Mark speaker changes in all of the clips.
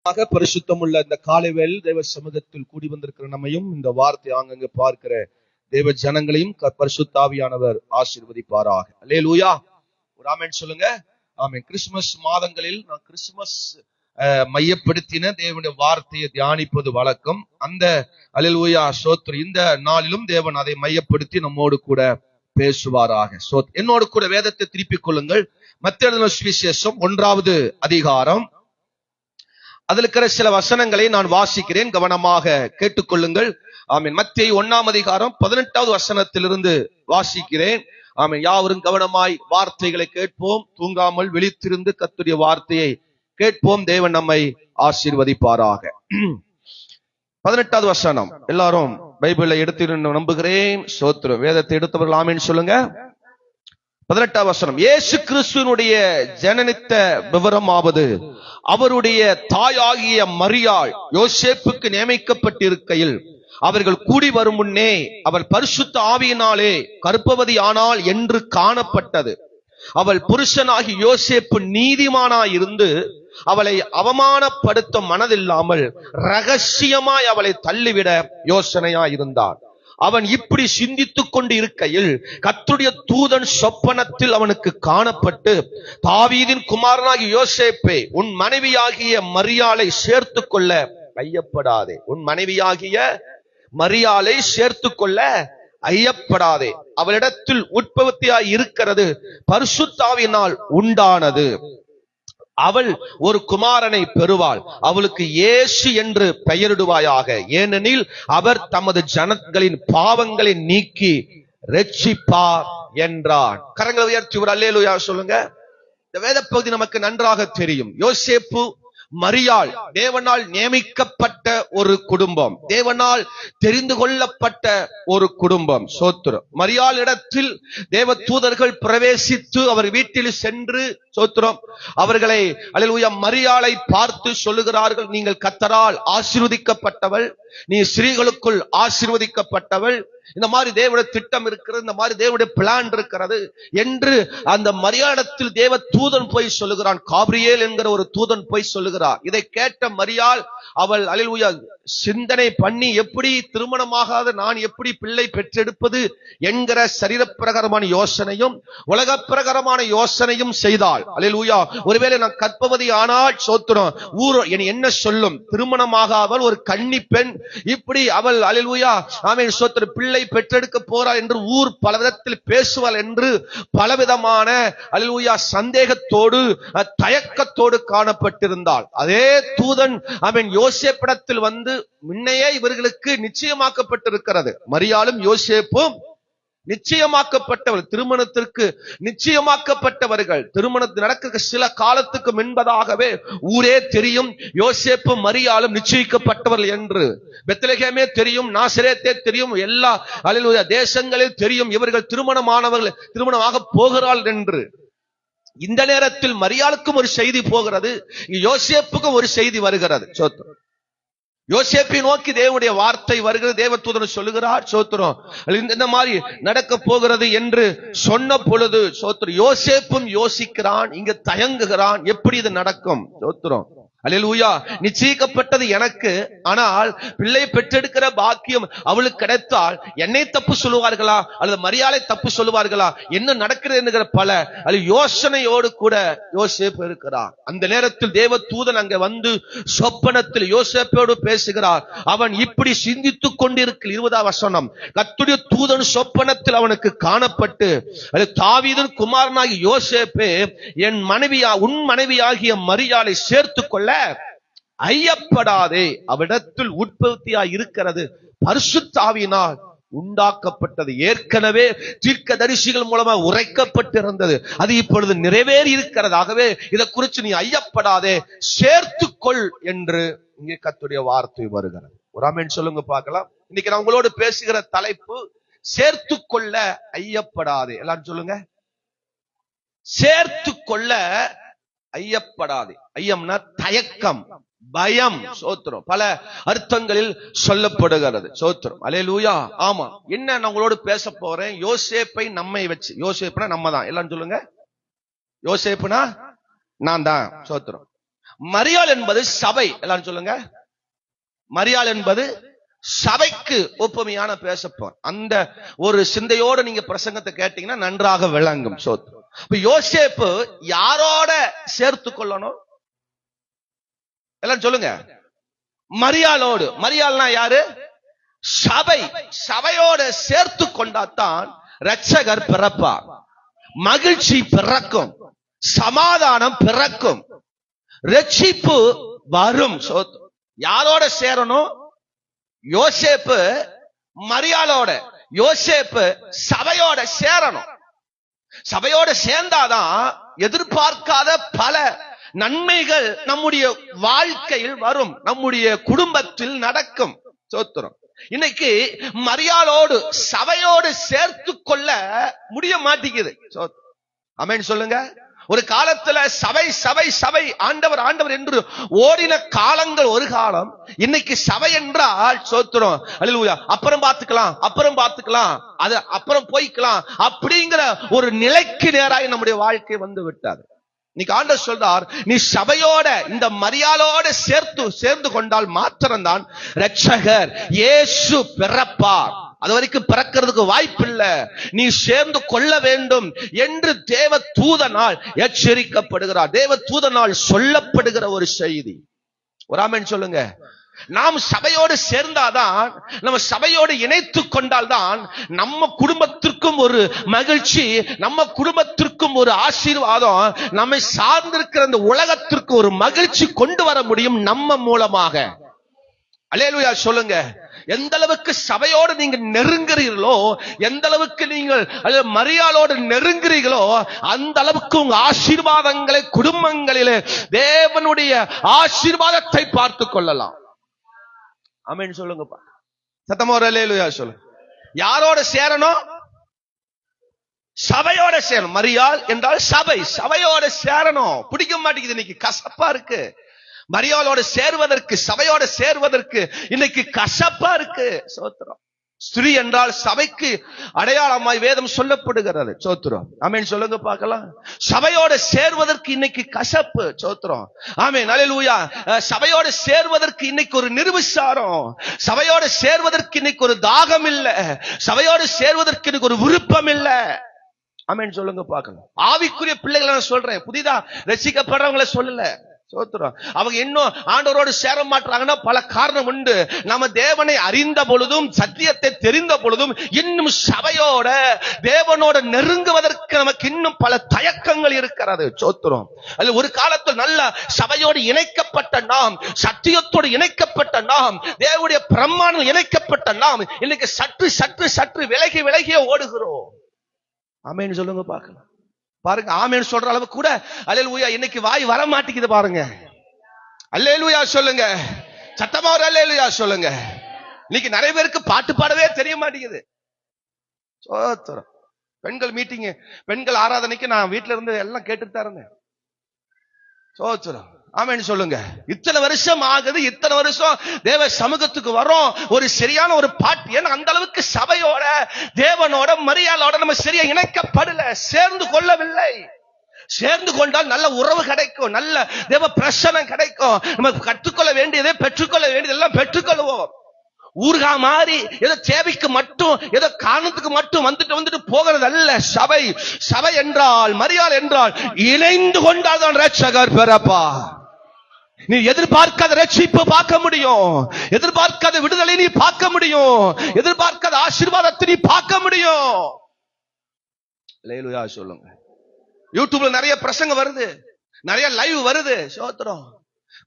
Speaker 1: பரிசுத்தமுள்ள இந்த காலைவேளை தேவ சமூகத்தில் கூடி வந்திருக்கிற நம்மையும் இந்த வார்த்தை ஆங்கங்க பார்க்கிற தேவ ஜனங்களையும் பரிசுத்த ஆவியானவர் ஆசீர்வதிப்பாராக. அல்லேலூயா. ஒரு ஆமென் சொல்லுங்க. ஆமென். கிறிஸ்துமஸ் மாதங்களில் நான் கிறிஸ்துமஸ் மையப்படுத்தின தேவனுடைய வார்த்தையை தியானிப்பது வழக்கம். அந்த அல்லேலூயா ஸ்தோத்திரம். இந்த நாளிலும் தேவன் அதை மையப்படுத்தி நம்மோடு கூட பேசுவாராக. என்னோடு கூட வேதத்தை திருப்பிக் கொள்ளுங்கள். மத்தேயு சுவிசேஷம் 1வது அதிகாரம், அதில் இருக்கிற சில வசனங்களை நான் வாசிக்கிறேன், கவனமாக கேட்டுக்கொள்ளுங்கள். ஆமென். மத்தேயு 1ஆம் அதிகாரம் 18வது வசனத்திலிருந்து வாசிக்கிறேன். ஆமென். யாவரும் கவனமாய் வார்த்தைகளை கேட்போம். தூங்காமல் விழித்திருந்து கர்த்தருடைய வார்த்தையை கேட்போம். தேவன் நம்மை ஆசீர்வதிப்பாராக. 18வது வசனம். எல்லாரும் பைபிளை எடுத்து நம்புகிறேன். ஸ்தோத்திரம். வேதத்தை எடுத்தவர்கள் ஆமென் சொல்லுங்க. 18வது வசனம். இயேசு கிறிஸ்துவினுடைய ஜனனித்த விவரமாவது, அவருடைய தாயாகிய மரியாள் யோசேப்புக்கு நியமிக்கப்பட்டிருக்கையில் அவர்கள் கூடி வரும் முன்னே அவள் பரிசுத்த ஆவியினாலே கர்ப்பவதி ஆனாள் என்று காணப்பட்டது. அவள் புருஷனாகி யோசேப்பு நீதிமானாயிருந்து அவளை அவமானப்படுத்த மனதில்லாமல் ரகசியமாய் அவளை தள்ளிவிட யோசனையாயிருந்தார். அவன் இப்படி சிந்தித்துக் கொண்டு இருக்கையில் கர்த்தருடைய தூதன் சொப்பனத்தில் அவனுக்கு காணப்பட்டு, தாவீதின் குமாரனாகிய யோசேப்பே, உன் மனைவியாகிய மரியாளை சேர்த்து கொள்ள ஐயப்படாதே. உன் மனைவியாகிய மரியாளை சேர்த்து கொள்ள ஐயப்படாதே. அவளிடத்தில் உற்பத்தியாய் இருக்கிறது பரிசுத்த ஆவியினால் உண்டானது. அவள் ஒரு குமாரனை பெறுவாள். அவளுக்கு இயேசு என்று பெயரிடுவாயாக. ஏனெனில் அவர் தமது ஜனங்களின் பாவங்களை நீக்கி ரட்சிப்பார் என்றார். கரங்களை உயர்த்தி ஒரு அல்லேலூயா சொல்லுங்க. இந்த வேத பகுதி நமக்கு நன்றாக தெரியும். யோசேப்பு மரியாள் தேவனால் நியமிக்கப்பட்ட ஒரு குடும்பம், தேவனால் தெரிந்து கொள்ளப்பட்ட ஒரு குடும்பம். சோத்திரம். மரியாள் இடத்தில் தேவ தூதர்கள் பிரவேசித்து அவர் வீட்டில் சென்று சோத்திரம் அவர்களை அல்லேலூயா மரியாளை பார்த்து சொல்லுகிறார்கள், நீங்கள் கர்த்தரால் ஆசீர்வதிக்கப்பட்டவள், நீ ஸ்திரீகளுக்குள் ஆசீர்வதிக்கப்பட்டவள், இந்த மாதிரி தேவனுடைய திட்டம் இருக்கிறது, இந்த மாதிரி தேவனுடைய பிளான் இருக்கிறது என்று அந்த மரியாளத்தில் தேவ தூதன் போய் சொல்லுகிறான். காபிரியேல் என்கிற ஒரு தூதன் போய் சொல்லுகிறார். இதை கேட்ட மரியாள் அவள் அல்லேலூயா சிந்தனை பண்ணி, எப்படி திருமணமாகாத நான் எப்படி பிள்ளை பெற்றெடுப்பது என்கிற சரீரப்பிரகாரமான யோசனையும் உலக பிரகாரமான யோசனையும் செய்தாள். அல்லேலூயா. ஒருவேளை நான் கர்ப்பவதி ஆனால் சோத்திரம் ஊர் என்ன சொல்லும், திருமணமாகாமல் ஒரு கன்னி பெண் இப்படி அவள் அல்லேலூயா ஆமென் சோத்திரம் பிள்ளை பெற்றெடுக்க போறாள் என்று ஊர் பல விதத்தில் பேசுவாள் என்று பலவிதமான அல்லேலூயா சந்தேகத்தோடு தயக்கத்தோடு காணப்பட்டிருந்தாள். அதே தூதன் அவன் யோசேப்பிடத்தில் வந்து முன்னையே இவர்களுக்கு நிச்சயமாக்கப்பட்டிருக்கிறது. மரியாளும் யோசேப்பும் நிச்சயமாக்கப்பட்டவர், திருமணத்திற்கு நிச்சயமாக்கப்பட்டவர்கள். திருமணம் நடக்க சில காலத்துக்கு முன்பதாகவே ஊரே தெரியும் யோசேப்பு மரியாளும் நிச்சயிக்கப்பட்டவர்கள் என்று. பெத்லகேமே தெரியும், நாசரேத்தே தெரியும், எல்லா அல்லேலூயா தேசங்களில் தெரியும் இவர்கள் திருமணமானவர்கள், திருமணமாக போகிறாள் என்று. இந்த நேரத்தில் மரியாளுக்கும் ஒரு செய்தி போகிறது, யோசேப்புக்கும் ஒரு செய்தி வருகிறது. சோத்திரம். யோசேப்பை நோக்கி தேவனுடைய வார்த்தை வருகிறது. தேவதூதன் சொல்லுகிறார் சோத்திரம் இந்த மாதிரி நடக்க போகிறது என்று சொன்ன பொழுது சோத்திரம் யோசேப்பும் யோசிக்கிறான், இங்க தயங்குகிறான், எப்படி இது நடக்கும். சோத்திரம். அல்லேலூயா. நிச்சயிக்கப்பட்டது எனக்கு, ஆனால் பிள்ளை பெற்றெடுக்கிற பாக்கியம் அவளுக்கு கிடைத்தால் என்னை தப்பு சொல்லுவார்களா அல்லது மரியாதை தப்பு சொல்லுவார்களா, என்ன நடக்கிறது என்கிற பல யோசனையோடு கூட யோசேப்பு இருக்கிறார். அந்த நேரத்தில் தேவ தூதன் அங்க வந்து சொப்பனத்தில் யோசேப்போடு பேசுகிறார். அவன் இப்படி சிந்தித்துக் கொண்டிருக்க 20ஆம் வசனம். கர்த்தருடைய தூதன் சொப்பனத்தில் அவனுக்கு காணப்பட்டு, தாவீதின் குமாரனாகிய யோசேப்பே, என் உன் மனைவியாகிய மரியாளை சேர்த்து கொள்ள ஐயப்படாதே. அவரிடத்தில் உற்பத்தியாய் இருக்கிறது பரிசுத்த ஆவியினால் உண்டாக்கப்பட்டது. ஏற்கனவே தீர்க்கதரிசிகள் மூலமா உரைக்கப்பட்டிருந்தது, அது இப்பொழுது நிறைவேறி இருக்கிறது. ஆகவே இதை குறித்து நீ ஐயப்படாதே, சேர்த்துக்கொள் என்று இங்கே கர்த்தருடைய வார்த்தை வருகிறது. ஒரு ஆமென் சொல்லுங்க பார்க்கலாம். இன்னைக்கு நான் உங்களோடு பேசுகிற தலைப்பு சேர்த்துக்கொள்ள ஐயப்படாதே. எல்லாரும் சொல்லுங்க. சேர்த்துக்கொள்ள ஐயப்படாதே. ஐயம்னா தயக்கம், பயம். சோத்திரம். பல அர்த்தங்களில் சொல்லப்படுகிறது. சோத்திரம். அல்லேலூயா. ஆமா. என்ன நான் உங்களோடு பேச போறேன், யோசேப்பை நம்மை வச்சு. யோசேப்புனா நம்ம தான். எல்லாரும் சொல்லுங்க. யோசேப்புனா நான் தான். சோத்திரம். மரியாள் என்பது சபை. எல்லாரும் சொல்லுங்க. மரியாள் என்பது சபைக்கு ஒப்புமையான பேசப்போம். அந்த ஒரு சிந்தையோடு நீங்க பிரசங்கத்தை கேட்டீங்கன்னா நன்றாக விளங்கும். இப்ப யோசேப்பு யாரோட சேர்த்து கொள்ளணும்? எல்லாம் சொல்லுங்க. மரியாளோடு. மரியாள்னா யாரு? சபை. சபையோட சேர்த்து கொண்டாத்தான் இரட்சகர் பிறப்பார், மகிழ்ச்சி பிறக்கும், சமாதானம் பிறக்கும், ரட்சிப்பு வரும். யாரோட சேரணும்? யோசேப்பு மரியாளோட, யோசேப்பு சபையோட சேரணும். சபையோட சேர்ந்தாதான் எதிர்பார்க்காத பல நன்மைகள் நம்முடைய வாழ்க்கையில் வரும், நம்முடைய குடும்பத்தில் நடக்கும். சோத்திரம். இன்னைக்கு மரியாளோடு சபையோடு சேர்த்து கொள்ள முடிய மாட்டேங்குது. ஆமென் சொல்லுங்க. ஒரு காலத்துல சபை சபை சபை, ஆண்டவர் ஆண்டவர் என்று ஓடின காலங்கள் ஒரு காலம். இன்னைக்கு சபை என்றால் சோத்திரம், அல்லேலூயா, அப்புறம் பார்த்துக்கலாம், அப்புறம் பார்த்துக்கலாம், அது அப்புறம் போய்க்கலாம் அப்படிங்கிற ஒரு நிலைக்கு நேராக நம்முடைய வாழ்க்கை வந்து விட்டார். இன்னைக்கு ஆண்டவர் சொல்றார், நீ சபையோட இந்த மரியாளோட சேர்ந்து கொண்டால் மாத்திரம்தான் இரட்சகர் இயேசு பிறப்பார். அது வரைக்கும் பிறக்கிறதுக்கு வாய்ப்பு இல்ல. நீ சேர்ந்து கொள்ள வேண்டும் என்று தேவ தூதனால் எச்சரிக்கப்படுகிறார். தேவ தூதனால் சொல்லப்படுகிற ஒரு செய்தி. ஒரு ஆமென் சொல்லுங்க. நாம் சபையோடு சேர்ந்தாதான், நம்ம சபையோடு இணைத்து கொண்டால்தான் நம்ம குடும்பத்திற்கும் ஒரு மகிழ்ச்சி, நம்ம குடும்பத்திற்கும் ஒரு ஆசீர்வாதம், நம்மை சார்ந்திருக்கிற இந்த உலகத்திற்கு ஒரு மகிழ்ச்சி கொண்டு வர முடியும் நம்ம மூலமாக. அல்லேலூயா சொல்லுங்க. எந்த அளவுக்கு சபையோடு நீங்க நெருங்குறீர்களோ, எந்த அளவுக்கு நீங்கள் மரியாளோடு நெருங்குறீர்களோ, அந்த அளவுக்கு உங்க ஆசீர்வாதங்களை குடும்பங்களிலே தேவனுடைய ஆசீர்வாதத்தை பார்த்து கொள்ளலாம். ஆமென் சொல்லுங்கப்பா. சத்தமா ஒரு அல்லேலூயா சொல்லுங்க. யாரோட சேரணும்? சபையோட சேரணும். மரியாள் என்றால் சபை, சபையோட சேரணும். பிடிக்க மாட்டேங்குது, இன்னைக்கு கசப்பா இருக்கு. மரியாளோட சேர்வதற்கு, சபையோட சேர்வதற்கு இன்னைக்கு கசப்பா இருக்கு. சோத்திரம். ஸ்திரீ என்றால் சபைக்கு அடையாளமாய் வேதம் சொல்லப்படுகிறது. சோத்திரம். ஆமென் சொல்லுங்க பார்க்கலாம். சபையோட சேர்வதற்கு இன்னைக்கு கசப்பு. சோத்திரம். ஆமென் அல்லேலூயா. சபையோட சேர்வதற்கு இன்னைக்கு ஒரு நிர்விசாரம், சபையோட சேர்வதற்கு இன்னைக்கு ஒரு தாகம் இல்ல, சபையோட சேர்வதற்கு இன்னைக்கு ஒரு விருப்பம் இல்ல. ஆமென் சொல்லுங்க பார்க்கலாம். ஆவிக்குரிய பிள்ளைகளை நான் சொல்றேன், புதிதா ரசிக்கப்படுறவங்களை சொல்லல. சோத்திரம். அவங்க இன்னும் ஆண்டவரோடு சேர மாட்டாங்கன்னா பல காரணம் உண்டு. நம்ம தேவனை அறிந்த பொழுதும், சத்தியத்தை தெரிந்த பொழுதும், இன்னும் சபையோட தேவனோட நெருங்குவதற்கு நமக்கு இன்னும் பல தயக்கங்கள் இருக்கிறது. சோத்திரம். அது ஒரு காலத்தில் நல்ல சபையோடு இணைக்கப்பட்ட நாம், சத்தியத்தோடு இணைக்கப்பட்ட நாம், தேவனுடைய பிரமாணம் இணைக்கப்பட்ட நாம் இன்னைக்கு சற்று சற்று சற்று விலகி விலகியே ஓடுகிறோம். ஆமென் சொல்லுங்க பார்க்கலாம். பாருங்க, ஆமென் சொல்ற அளவு கூட அல்லேலூயா இன்னைக்கு வாய் வர மாட்டேங்குது. பாருங்க, அல்லேலூயா சொல்லுங்க. சத்தமா ஒரு அல்லேலூயா சொல்லுங்க. இன்னைக்கு நிறைய பேருக்கு பாட்டு பாடவே தெரிய மாட்டேங்குது. சோத்திரம். பெண்கள் மீட்டிங், பெண்கள் ஆராதனைக்கு நான் வீட்டுல இருந்து எல்லாம் கேட்டுட்டு தான் இருந்தேன். சோத்திரம். ஆமென் சொல்லுங்க. இத்தனை வருஷம் ஆகுது, இத்தனை வருஷம் தேவ சமூகத்துக்கு வரோம், ஒரு சரியான ஒரு பாட்டு. ஏன்னா அந்த அளவுக்கு சபையோட தேவனோட மரியாளோட நம்ம சரியா இணைக்கப்படல, சேர்ந்து கொள்ளவில்லை. சேர்ந்து கொண்டால் நல்ல உறவு கிடைக்கும், நல்ல தேவ பிரசன்னம் கிடைக்கும். நம்ம கற்றுக்கொள்ள வேண்டியதை பெற்றுக்கொள்ள வேண்டியதெல்லாம் பெற்றுக்கொள்வோம். ஊர்கா மாதிரி ஏதோ தேவைக்கு மட்டும், ஏதோ காரணத்துக்கு மட்டும் வந்துட்டு போகிறது அல்ல சபை. சபை என்றால், மரியாள் என்றால் இணைந்து கொண்டால் தான் இரட்சகர் பிறப்பா. நீ எதிர்பார்க்காத ரட்சிப்பு பார்க்க முடியும், எதிர்பார்க்காத விடுதலை நீ பார்க்க முடியும், எதிர்பார்க்காத ஆசீர்வாதத்தை நீ பார்க்க முடியும். அல்லேலூயா சொல்லுங்க. யூடியூப்ல நிறைய பிரசங்க வருது, நிறைய லைவ் வருது. சோத்திரம்.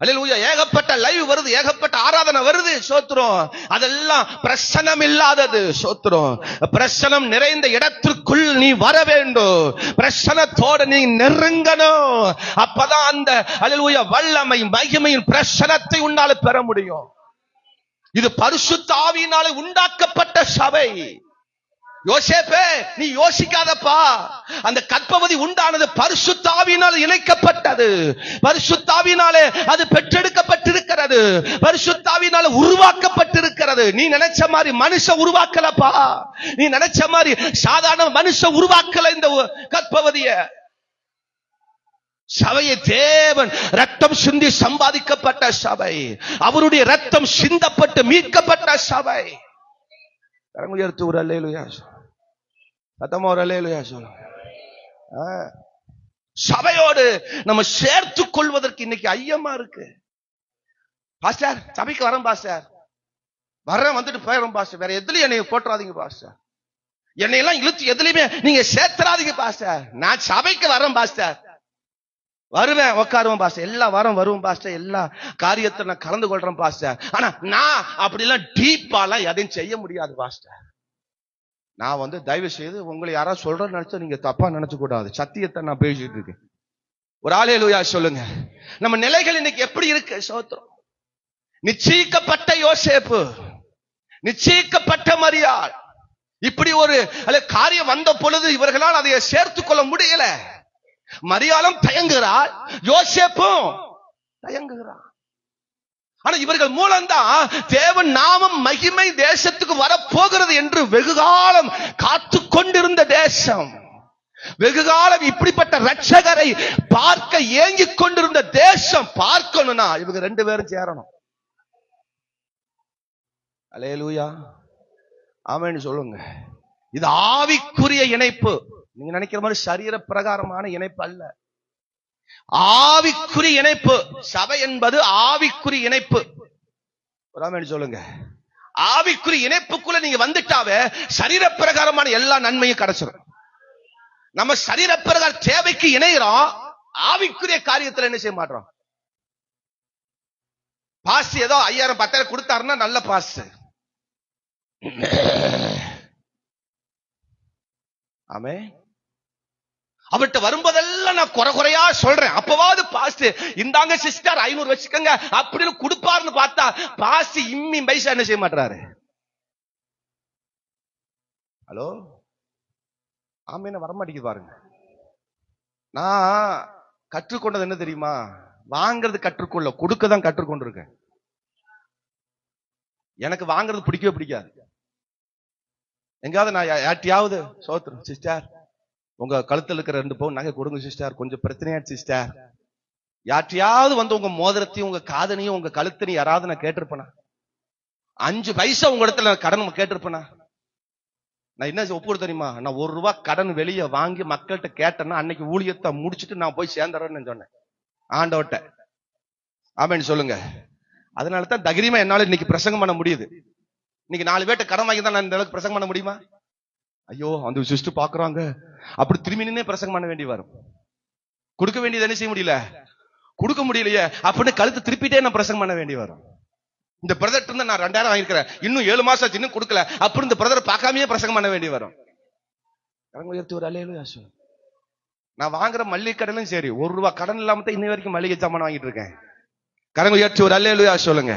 Speaker 1: அல்லேலூயா. ஏகப்பட்ட லைவ் வருது, ஏகப்பட்ட ஆராதனை வருது. சோத்திரம். அதெல்லாம் பிரசனம் இல்லாதது. சோத்திரம். பிரசனம் நிறைந்த இடத்திற்குள் நீ வர வேண்டும், பிரசனத்தோடு நீ நெருங்கணும். அப்பதான் அந்த அல்லேலூயா வல்லமை மகிமையின் பிரசனத்தை உன்னால பெற முடியும். இது பரிசுத்த ஆவியினாலே உண்டாக்கப்பட்ட சபை. யோசேப்பே, நீ யோசிக்காதப்பா. அந்த கர்ப்பவதி உண்டானது பரிசுத்த ஆவியினால் இணைக்கப்பட்டது, பரிசுத்த ஆவியினாலே அது பெற்றெடுக்கப்பட்டிருக்கிறது, பரிசுத்த ஆவியினால உருவாக்கப்பட்டிருக்கிறது. நீ நினைச்ச மாதிரி மனுஷ உருவாக்கலப்பா, நீ நினைச்ச மாதிரி சாதாரண மனுஷ உருவாக்கல இந்த கர்ப்பவதிய. சபையை தேவன் ரத்தம் சிந்தி சம்பாதிக்கப்பட்ட சபை, அவருடைய ரத்தம் சிந்தப்பட்டு மீட்கப்பட்ட சபை. உயர்த்து ஒரு அல்லேலூயா, சத்தமா ஒரு அல்லேலூயா சொல்லுங்க. சபையோடு நம்ம சேர்த்துக் கொள்வதற்கு இன்னைக்கு ஐயமா இருக்கு. பாஸ்டர் சபைக்கு வரேன் பாஸ்டர், வரேன் வந்துட்டு போயிடும் பாஸ்டர், வேற எதுலயும் என்னை போட்டுறாதீங்க பாஸ்டர், என்னையெல்லாம் இழுத்து எதுலயுமே நீங்க சேர்த்துறாதீங்க பாஸ்டர், நான் சபைக்கு வரேன் பாஸ்டர், வருவேன் உட்காருவேன் பாஸ்டர், எல்லா வாரம் வருவேன் பாஸ்டர், எல்லா காரியத்தை நான் கலந்து கொள்றேன் பாஸ்டர், ஆனா நான் அப்படி எல்லாம் டீப்பாலாம் எதையும் செய்ய முடியாது பாஸ்டர். நான் தயவு செய்து உங்களை யாராவது சொல்றேன்னு நினைச்சா நீங்க தப்பா நினைச்சு கூடாது, சத்தியத்தை நான் பேசிட்டு இருக்கேன். ஒரு அல்லேலூயா சொல்லுங்க. நம்ம நிலைகள் இன்னைக்கு எப்படி இருக்கு? சோத்திரம். நிச்சயிக்கப்பட்ட யோசேப்பு, நிச்சயிக்கப்பட்ட மரியாள், இப்படி ஒரு காரியம் வந்த பொழுது இவர்களால் அதை சேர்த்துக் கொள்ள முடியல. மரியாளும் தயங்குகிறாள், யோசேப்பும் தயங்குகிறான். ஆனா இவர்கள் மூலம்தான் தேவன் நாமம் மகிமை தேசத்துக்கு வரப்போகிறது என்று வெகுகாலம் காத்து கொண்டிருந்த தேசம், வெகுகாலம் இப்படிப்பட்ட ரட்சகரை பார்க்க ஏங்கிக் கொண்டிருந்த தேசம் பார்க்கணும்னா இவங்க ரெண்டு பேரும் சேரணும். அல்லேலூயா, ஆமென் சொல்லுங்க. இது ஆவிக்குரிய இணைப்பு. நீங்க நினைக்கிற மாதிரி சரீர பிரகாரமான இணைப்பு அல்ல, ஆவிக்குரிய இணைப்பு. சபை என்பது ஆவிக்குரிய இணைப்பு. ஆமென் சொல்லுங்க. ஆவிக்குரிய இணைப்புக்குள்ள நீங்க வந்துட்டாவே சரீர பிரகாரமான எல்லா நன்மையும் கிடைச்சிடும். நம்ம சரீர பிரகார தேவைக்கு இணைகிறோம், ஆவிக்குரிய காரியத்துல என்ன செய்ய மாட்டோம். பாஸ் ஏதோ 5000 10,000 கொடுத்தாருன்னா நல்ல பாஸ், ஆமே. அவர்கிட்ட வரும்போதெல்லாம் நான் குறையா சொல்றேன், அப்பவாது பாஸ்ட் இந்தாங்க சிஸ்டர் 500 வச்சுக்கங்க அப்படின்னு கொடுப்பாருன்னு பார்த்தா பாஸ்ட் இம்மி பைசா என்ன செய்ய மாட்டாரு. ஹலோ, ஆமே, வரமாட்டேங்குது பாருங்க. நான் கற்றுக்கொண்டது என்ன தெரியுமா? வாங்கிறது கற்றுக்கொள்ள, கொடுக்கதான் கற்றுக்கொண்டிருக்கேன். எனக்கு வாங்குறது பிடிக்கவே பிடிக்காது. எங்காவது நான் யார்ட்டையாவது சோத்திரம் சிஸ்டர் உங்க கழுத்துல இருக்கிற 2 பவுன் நகை கொடுங்க சிஸ்டர், கொஞ்சம் பிரச்சனையா சிஸ்டர், யார்ட்டையாவது உங்க மோதிரத்தையும் உங்க காதனையும் உங்க கழுத்தனையும் யாராவது நான் கேட்டிருப்பேனா? 5 பைசா உங்க இடத்துல கடன் கேட்டிருப்பேனா? நான் என்ன ஒப்பு தெரியுமா? நான் 1 ரூபாய் கடன் வெளியே வாங்கி மக்கள்கிட்ட கேட்டேன்னா அன்னைக்கு ஊழியத்தை முடிச்சுட்டு நான் போய் சேர்ந்துறேன்னு சொன்னேன் ஆண்டவட்ட. ஆமென் சொல்லுங்க. அதனாலதான் தைரியமா என்னால இன்னைக்கு பிரசங்கம் பண்ண முடியுது. இன்னைக்கு 4 பேர்ட்ட கடன் வாங்கி தான் நான் இந்த அளவுக்கு பிரசங்கம் பண்ண முடியுமா? ஐயோ அந்த சிஸ்டர் பாக்குறாங்க அப்படி திரும்பி நின்னே பிரசங்கம் பண்ண வேண்டி வரும். கொடுக்க வேண்டியது என்ன செய்ய முடியல, கொடுக்க முடியலையே அப்படின்னு கழுத்து திருப்பிட்டே நான் பிரசங்கம் பண்ண வேண்டி வரும். இந்த பிரதர் இருந்து நான் 2000 வாங்கிருக்கிறேன், இன்னும் 7 மாசம் இன்னும் கொடுக்கல, அப்படி இந்த பிரதர் பார்க்காமயே பிரசங்கம் பண்ண வேண்டி வரும். நான் வாங்குற மல்லிகை கடையிலும் சரி 1 ரூபாய் கடன் இல்லாம தான் இன்ன வரைக்கும் மல்லிகை சாமான் வாங்கிட்டு இருக்கேன். கரங்க உயர்த்தி ஒரு அல்லேலூயா சொல்லுங்க.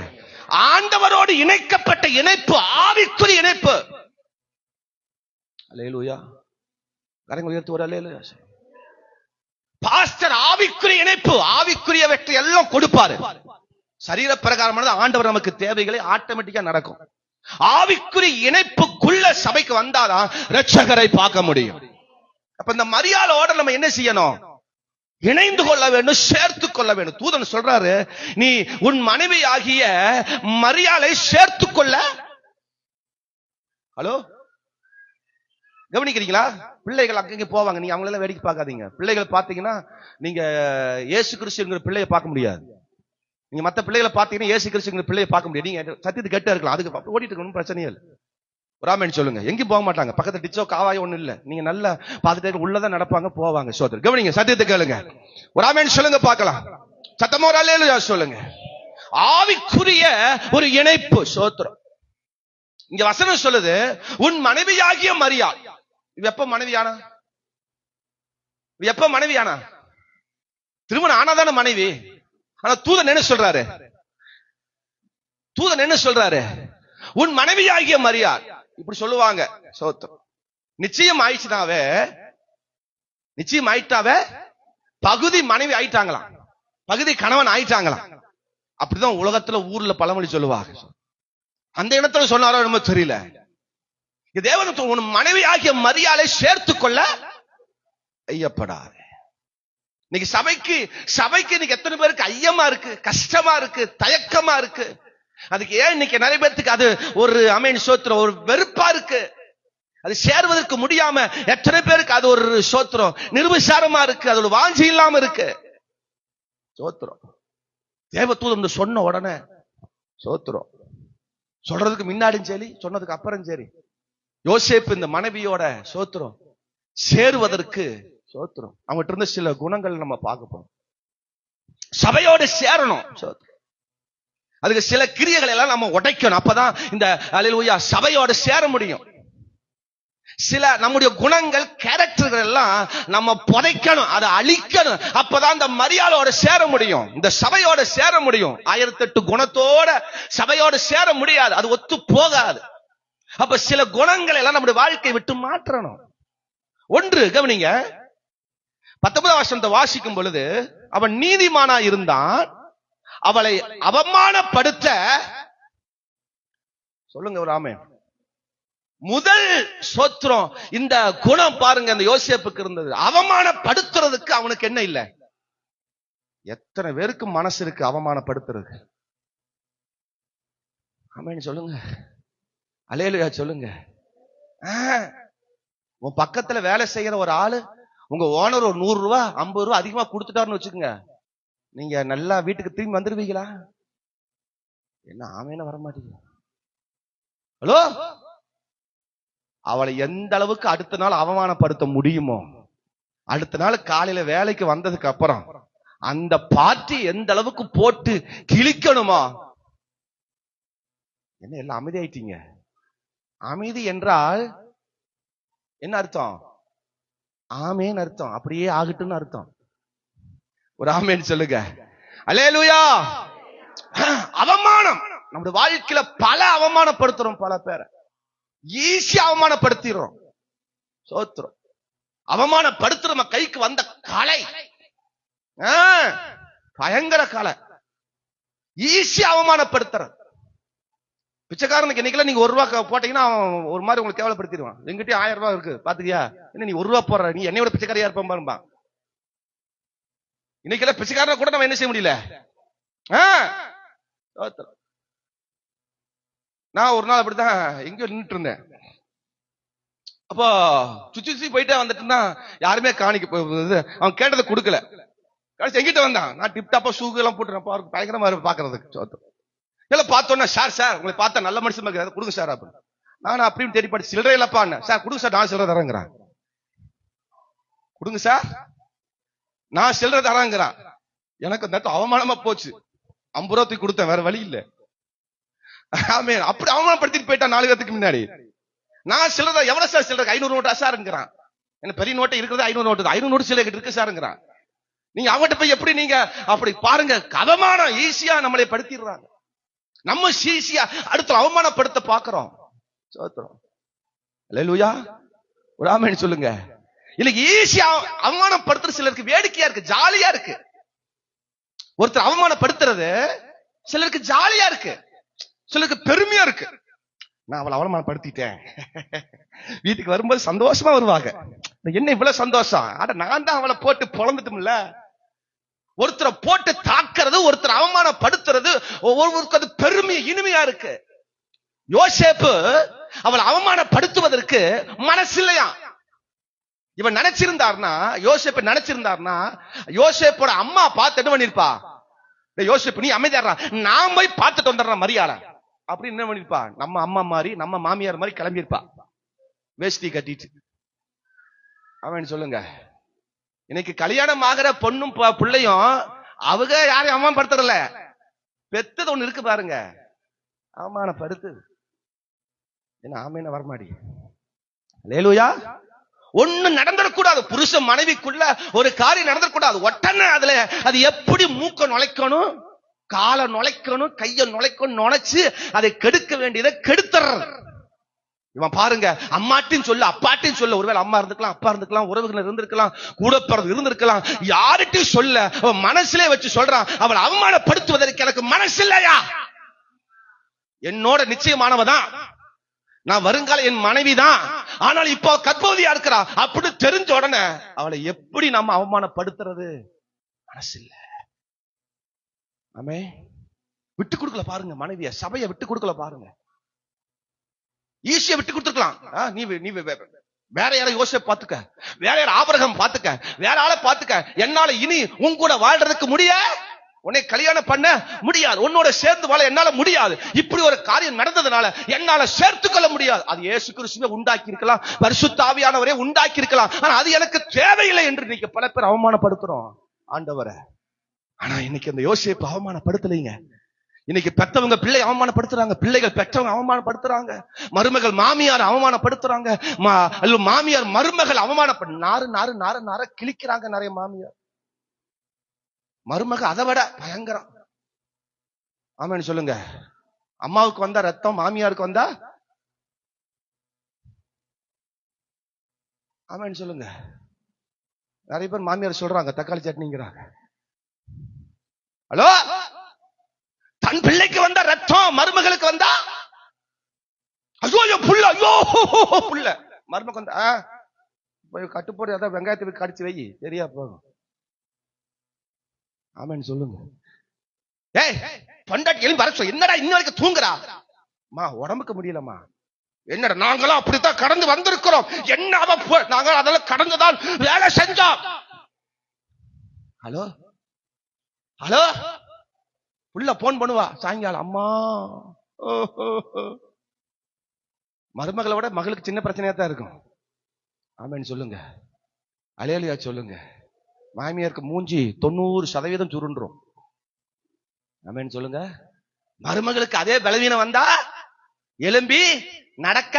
Speaker 1: ஆண்டவரோடு இணைக்கப்பட்ட இணைப்பு, ஆவிக்குரிய இணைப்பு. அல்லேலூயா. கரங்க உயர்த்தி ஒரு அல்லேலூயா. பாஸ்டர் ஆவிக்குரிய இணைப்பு, ஆவிக்குரிய வெற்றி எல்லாம் கொடுப்பாரு. சரீர பிரகாரமானது ஆண்டவர் நமக்கு தேவைகளை ஆட்டோமேட்டிக்கா நடக்கும். ஆவிக்குரிய இணைப்புக்குள்ள சபைக்கு வந்தாதான் ரட்சகரை பார்க்க முடியும். அப்ப இந்த மரியாளோட நம்ம என்ன செய்யணும்? இணைந்து கொள்ள வேண்டும், சேர்த்து கொள்ள வேண்டும். தூதன் சொல்றாரு, நீ உன் மனைவி ஆகிய மரியாளை சேர்த்து கொள்ள. ஹலோ, கவனிக்கிறீங்களா? பிள்ளைகள் அங்க போவாங்க, நீங்க அவங்களெல்லாம் வேடிக்கை பார்க்காதீங்க. பிள்ளைகள் பாத்தீங்கன்னா நீங்க இயேசு கிறிஸ்துங்கிற பிள்ளையை பார்க்க முடியாது. நீங்க மத்த பிள்ளைகளை பாத்தீங்கன்னா இயேசு கிறிஸ்துங்கிற பிள்ளையை பார்க்க முடியாது. நீங்க சத்தியத்தை கெட்ட இருக்கலாம், அதுக்கு ஓடிட்டு இருக்கணும், பிரச்சனையே இல்லை. ராமன் சொல்லுங்க. எங்கேயும் போக மாட்டாங்க, பக்கத்துல டிச்சோ காவாயோ ஒண்ணு இல்ல. நீங்க நல்லா பாத்துட்டு உள்ளதான் நடப்பாங்க, போவாங்க. சோதர் கவனிங்க, சத்தியத்தை கேளுங்க. ராமன் சொல்லுங்க பார்க்கலாம். சத்தமோ அல்லேலூயா சொல்லுங்க. ஆவிக்குரிய ஒரு இணைப்பு. சோத்திரம். இங்க வசனம் சொல்லுது, உன் மனைவியாகிய மரியாள். எப்ப மனைவியானா? எப்ப மனைவியானா? திருமணம் ஆனாதான மனைவி. ஆனா தூதன் என்ன சொல்றாரு? தூதன் என்ன சொல்றாரு? உன் மனைவியாகிய மரியாள். இப்படி சொல்லுவாங்க. சோத்திரம். நிச்சயம் ஆயிடுச்சுனாவே, நிச்சயம் ஆயிட்டாவே பகுதி மனைவி ஆயிட்டாங்களாம், பகுதி கணவன் ஆயிட்டாங்களாம். அப்படிதான் உலகத்துல ஊர்ல பழமொழி சொல்லுவாங்க. அந்த இடத்துல சொன்னாரோ நம்ம தெரியல. தேவன் உன் மனைவி ஆகிய மரியாளை சேர்த்து கொள்ள ஐயப்படாது. இன்னைக்கு சபைக்கு இன்னைக்கு எத்தனை பேருக்கு ஐயமா இருக்கு, கஷ்டமா இருக்கு, தயக்கமா இருக்கு. அதுக்கு ஏன் இன்னைக்கு நிறைய பேருக்கு அது ஒரு சோத்திரம் ஒரு வெறுப்பா இருக்கு. அது சேர்வதற்கு முடியாம எத்தனை பேருக்கு அது ஒரு சோத்திரம் நிர்விசாரமா இருக்கு, அதோட வாஞ்சி இல்லாம இருக்கு. சோத்திரம் தேவதூதன் சொன்ன உடனே சோத்திரம் சொல்றதுக்கு முன்னாடியும் சரி, சொன்னதுக்கு அப்புறம் சரி, யோசேப்பு இந்த மனைவியோட சோத்திரம் சேருவதற்கு சோத்திரம் அவங்ககிட்ட இருந்த சில குணங்கள் நம்ம பார்க்க போறோம். சபையோடு சேரணும், அதுக்கு சில கிரியைகளை எல்லாம் நம்ம உடைக்கணும். அப்பதான் இந்த அல்லேலூயா சபையோடு சேர முடியும். சில நம்முடைய குணங்கள், கேரக்டர்கள் எல்லாம் நம்ம புதைக்கணும், அதை அழிக்கணும். அப்பதான் இந்த மரியாதையோட சேர முடியும், இந்த சபையோட சேர முடியும். 1008 குணத்தோட சபையோட சேர முடியாது, அது ஒத்து போகாது. அப்ப சில குணங்களை எல்லாம் நம்முடைய வாழ்க்கையை விட்டு மாற்றணும். ஒன்று கவனிங்க, 19 வசனத்தை வாசிக்கும் பொழுது, அவன் நீதிமானா இருந்தான், அவளை அவமானப்படுத்த சொல்லுங்க ஒரு ஆமென். முதல் சோத்திரம் இந்த குணம் பாருங்க, இந்த யோசேப்புக்கு இருந்தது. அவமானப்படுத்துறதுக்கு அவனுக்கு என்ன இல்லை? எத்தனை பேருக்கு மனசு இருக்கு அவமானப்படுத்துறது? ஆமென் சொல்லுங்க, அல்லேலூயா சொல்லுங்க. உன் பக்கத்துல வேலை செய்யற ஒரு ஆளு உங்க ஓனர் ஒரு 100 ரூபாய் 50 ரூபாய் அதிகமா கொடுத்துட்டாருன்னு வச்சுக்கோங்க, நீங்க நல்லா வீட்டுக்கு திரும்பி வந்துருவீங்களா? என்ன ஆமேன வர மாட்டீங்க? ஹலோ, அவளை எந்த அளவுக்கு அடுத்த நாள் அவமானப்படுத்த முடியுமோ, அடுத்த நாள் காலையில வேலைக்கு வந்ததுக்கு அப்புறம் அந்த பார்ட்டி எந்த அளவுக்கு போட்டு கிழிக்கணுமா? என்ன எல்லாம் அமைதி ஆயிட்டீங்க? அமைதி என்றால் என்ன அர்த்தம்? ஆமேன்னு அர்த்தம், அப்படியே ஆகட்டும்னு அர்த்தம். ஒரு ஆமேன்னு சொல்லுங்க, அல்லேலூயா. அவமானம் நம்முடைய வாழ்க்கையில பல அவமானப்படுத்துறோம், பல பேரை ஈஸியா அவமானப்படுத்திடுறோம். சோத்திரம் அவமானப்படுத்துற நம்ம கைக்கு வந்த கலை பயங்கர கலை, ஈஸியா அவமானப்படுத்துற. பிச்சைக்காரனுக்கு இன்னைக்கு நீங்க 1 ரூபாய் போட்டீங்கன்னா அவன் ஒரு மாதிரி உங்களுக்கு கேவலப்படுத்திடுவான். எங்கிட்டயும் 1000 ரூபாய் இருக்கு பாத்துக்கியா, என்ன நீ 1 ரூபாய் போடுற, நீ என்னையோட பிச்சைக்காரியா இருப்பான் பாருப்பா. இன்னைக்கு பிச்சைக்காரனை கூட நம்ம என்ன செய்ய முடியல. நான் ஒரு நாள் அப்படித்தான் எங்கேயோ நின்றுட்டு இருந்தேன். அப்போ சுச்சி போயிட்டே வந்துட்டுன்னா யாருமே காணிக்க போகுது, அவன் கேட்டதை கொடுக்கல. கடைசி எங்கிட்ட வந்தான், நான் டிப்டாப்பா ஷூக்கு எல்லாம் போட்டுறேன், பயங்கரமா பாக்குறதுக்கு. எல்லாம் பார்த்தோன்னா, சார் உங்களை பார்த்தா நல்ல மனுஷன் கொடுங்க சார் அப்படின்னு. நானும் அப்படின்னு தேடி படிச்சு சில்லறை இல்லப்பா, சார் கொடுங்க சார், நான் சில்லறை தரேங்கிறான். கொடுங்க சார், நான் சில்லறை தராங்கிறான். எனக்கு அந்த அவமானமா போச்சு. 50 ரூபாய் தூக்கி கொடுத்தேன், வேற வழி இல்ல. அப்படி அவமானப்படுத்திட்டு போயிட்டான் 4 பேருக்கு முன்னாடி. நான் சில்லறை எவ்வளவு சார் சில்லறை? 500 நோட்டா சார்ங்கிறான். என்ன பெரிய நோட்டை இருக்கிறது 500 நோட்டு, 500 நோட்டு சில்லறை இருக்கு சாருங்கிறான். நீங்க அவங்ககிட்ட போய் எப்படி நீங்க அப்படி பாருங்க, அவமானம் ஈஸியா நம்மளை படுத்திடுறாங்க. நம்ம ஈஸியா அடுத்த அவமானப்படுத்த பாக்குறோம். அல்லேலூயா, ஒரு ஆமென் சொல்லுங்க. இன்னைக்கு ஈஸியா அவமானப்படுத்துற சிலருக்கு வேடிக்கையா இருக்கு, ஜாலியா இருக்கு. ஒருத்தர் அவமானப்படுத்துறது சிலருக்கு ஜாலியா இருக்கு, சிலருக்கு பெருமையா இருக்கு. நான் அவளை அவமானப்படுத்திட்டேன், வீட்டுக்கு வரும்போது சந்தோஷமா வருவாங்க. என்ன இவ்வளவு சந்தோஷம், அட நான் தான் அவளை போட்டு பொழந்துட்டோம்ல. ஒருத்தரை போட்டு தாக்குறது, ஒருத்தர் அவமானப்படுத்துறது ஒவ்வொருவருக்கு அது பெருமை, இனிமையா இருக்கு. யோசேப்பு அவளை அவமானப்படுத்துவதற்கு மனசு இல்லையா. இவன் நினைச்சிருந்தார்னா, யோசேப்பு நினைச்சிருந்தார்னா, யோசேப்போட அம்மா பார்த்து என்ன பண்ணிருப்பா, யோசேப்பு நீ அமைதியாடுறா, நான் போய் பார்த்துட்டு வந்துடுறேன் மரியாதை அப்படின்னு என்ன பண்ணிருப்பா, நம்ம அம்மா மாதிரி நம்ம மாமியார் மாதிரி கிளம்பியிருப்பா, வேஷ்டி கட்டிட்டு. அவன் சொல்லுங்க, இன்னைக்கு கல்யாணம் ஆகிற பொண்ணும் பிள்ளையும் அவங்க யாரையும் அவமானப்படுத்துறல, பெத்தது ஒண்ணு இருக்கு பாருங்க, அவமானப்படுத்து. என்ன ஆமேன வரமாடி. அல்லேலூயா. ஒண்ணு நடந்துடக்கூடாது, புருஷன் மனைவிக்குள்ள ஒரு காரியம் நடந்துடக்கூடாது. உடனே அதுல அது எப்படி மூக்க நுழைக்கணும், காலை நுழைக்கணும், கைய நுழைக்கணும், நுழைச்சு அதை கெடுக்க வேண்டியதை கெடுத்துறது. இவன் பாருங்க, அம்மாட்டின்னு சொல்ல அப்பாட்டின்னு சொல்ல, ஒருவேளை அம்மா இருந்துக்கலாம், அப்பா இருந்துக்கலாம், உறவுகள் இருந்திருக்கலாம், கூட பிறகு இருந்திருக்கலாம், யார்கிட்டையும் சொல்ல அவன் மனசுலே வச்சு சொல்றான், அவளை அவமானப்படுத்துவதற்கு எனக்கு மனசு இல்லையா, என்னோட நிச்சயமானவதான், நான் வருங்கால என் மனைவிதான், ஆனால் இப்போ கர்ப்பவதியா இருக்கிறா அப்படி தெரிஞ்ச உடனே அவளை எப்படி நம்ம அவமானப்படுத்துறது? மனசு இல்ல. ஆமே, விட்டு கொடுக்கல பாருங்க. மனைவிய சபையை விட்டு கொடுக்கல பாருங்க. ஈஸியா விட்டு கொடுத்துருக்கலாம். நீ வேற யாரை யோசேப்பு பாத்துக்க, வேற யார ஆபிரகாம் பாத்துக்க, வேற ஆளை பாத்துக்க. என்னால இனி உன் கூட வாழ்றதுக்கு உன்னை கல்யாணம் பண்ண முடியாது, உன்னோட சேர்ந்து வாழ என்னால முடியாது. இப்படி ஒரு காரியம் நடந்ததுனால என்னால சேர்த்து கொள்ள முடியாது. அது இயேசு கிறிஸ்துவை உண்டாக்கி இருக்கலாம், பரிசுத்த ஆவியானவரே உண்டாக்கி இருக்கலாம். ஆனா அது எனக்கு தேவையில்லை என்று நீங்க பல பேர் அவமானப்படுத்துறோம் ஆண்டவரை. ஆனா இன்னைக்கு அந்த யோசேப்பு அவமானப்படுத்தலைங்க. இன்னைக்கு பெத்தவங்க பிள்ளை அவமானப்படுத்துறாங்க, பிள்ளைகள் பெற்றவங்க அவமானப்படுத்துறாங்க, மருமகள் மாமியார் அவமானப்படுத்துறாங்க, மாமியார் மருமகள் நாறு கிழிக்கிறாங்க. நிறைய மாமியார் மருமக அதை விட பயங்கரம். ஆமான்னு சொல்லுங்க. அம்மாவுக்கு வந்தா ரத்தம், மாமியாருக்கு வந்தா ஆமான்னு சொல்லுங்க. நிறைய பேர் மாமியார் சொல்றாங்க தக்காளி சட்னிங்கிறாங்க. ஹலோ, தன் பிள்ளைக்கு வந்தா ரத்தம், மருமகளுக்கு வந்தா ஐயோ புள்ள, ஐயோ புள்ள. மருமக வந்தா கட்டுப்போடு அதான் வெங்காயத்தை கடிச்சு வை, சரியா போகும். ஆமான்னு சொல்லுங்க. ஏய், பொண்டாட்டி எழுப்பி வர சொல்லு. என்னடா இன்ன வரைக்கும் தூங்குறா? உடம்புக்கு முடியலமா. என்னடா நாங்களும் அப்படித்தான் கடந்து வந்திருக்கிறோம். என்ன நாங்க அதெல்லாம் கடந்துதான் வேலை செஞ்சோம். ஹலோ ஹலோ, புள்ள போன் பண்ணுவா சாயங்காலம், அம்மா. மருமகளை விட மகளுக்கு சின்ன பிரச்சனையா தான் இருக்கும். ஆமான்னு சொல்லுங்க. அலையலையா சொல்லுங்க. மாமியாருக்கு மூஞ்சி 90% சுருண்டுரும். ஆமென் சொல்லுங்க. மருமகளுக்கு அதே பலவீனம் வந்தா எலும்பி நடக்க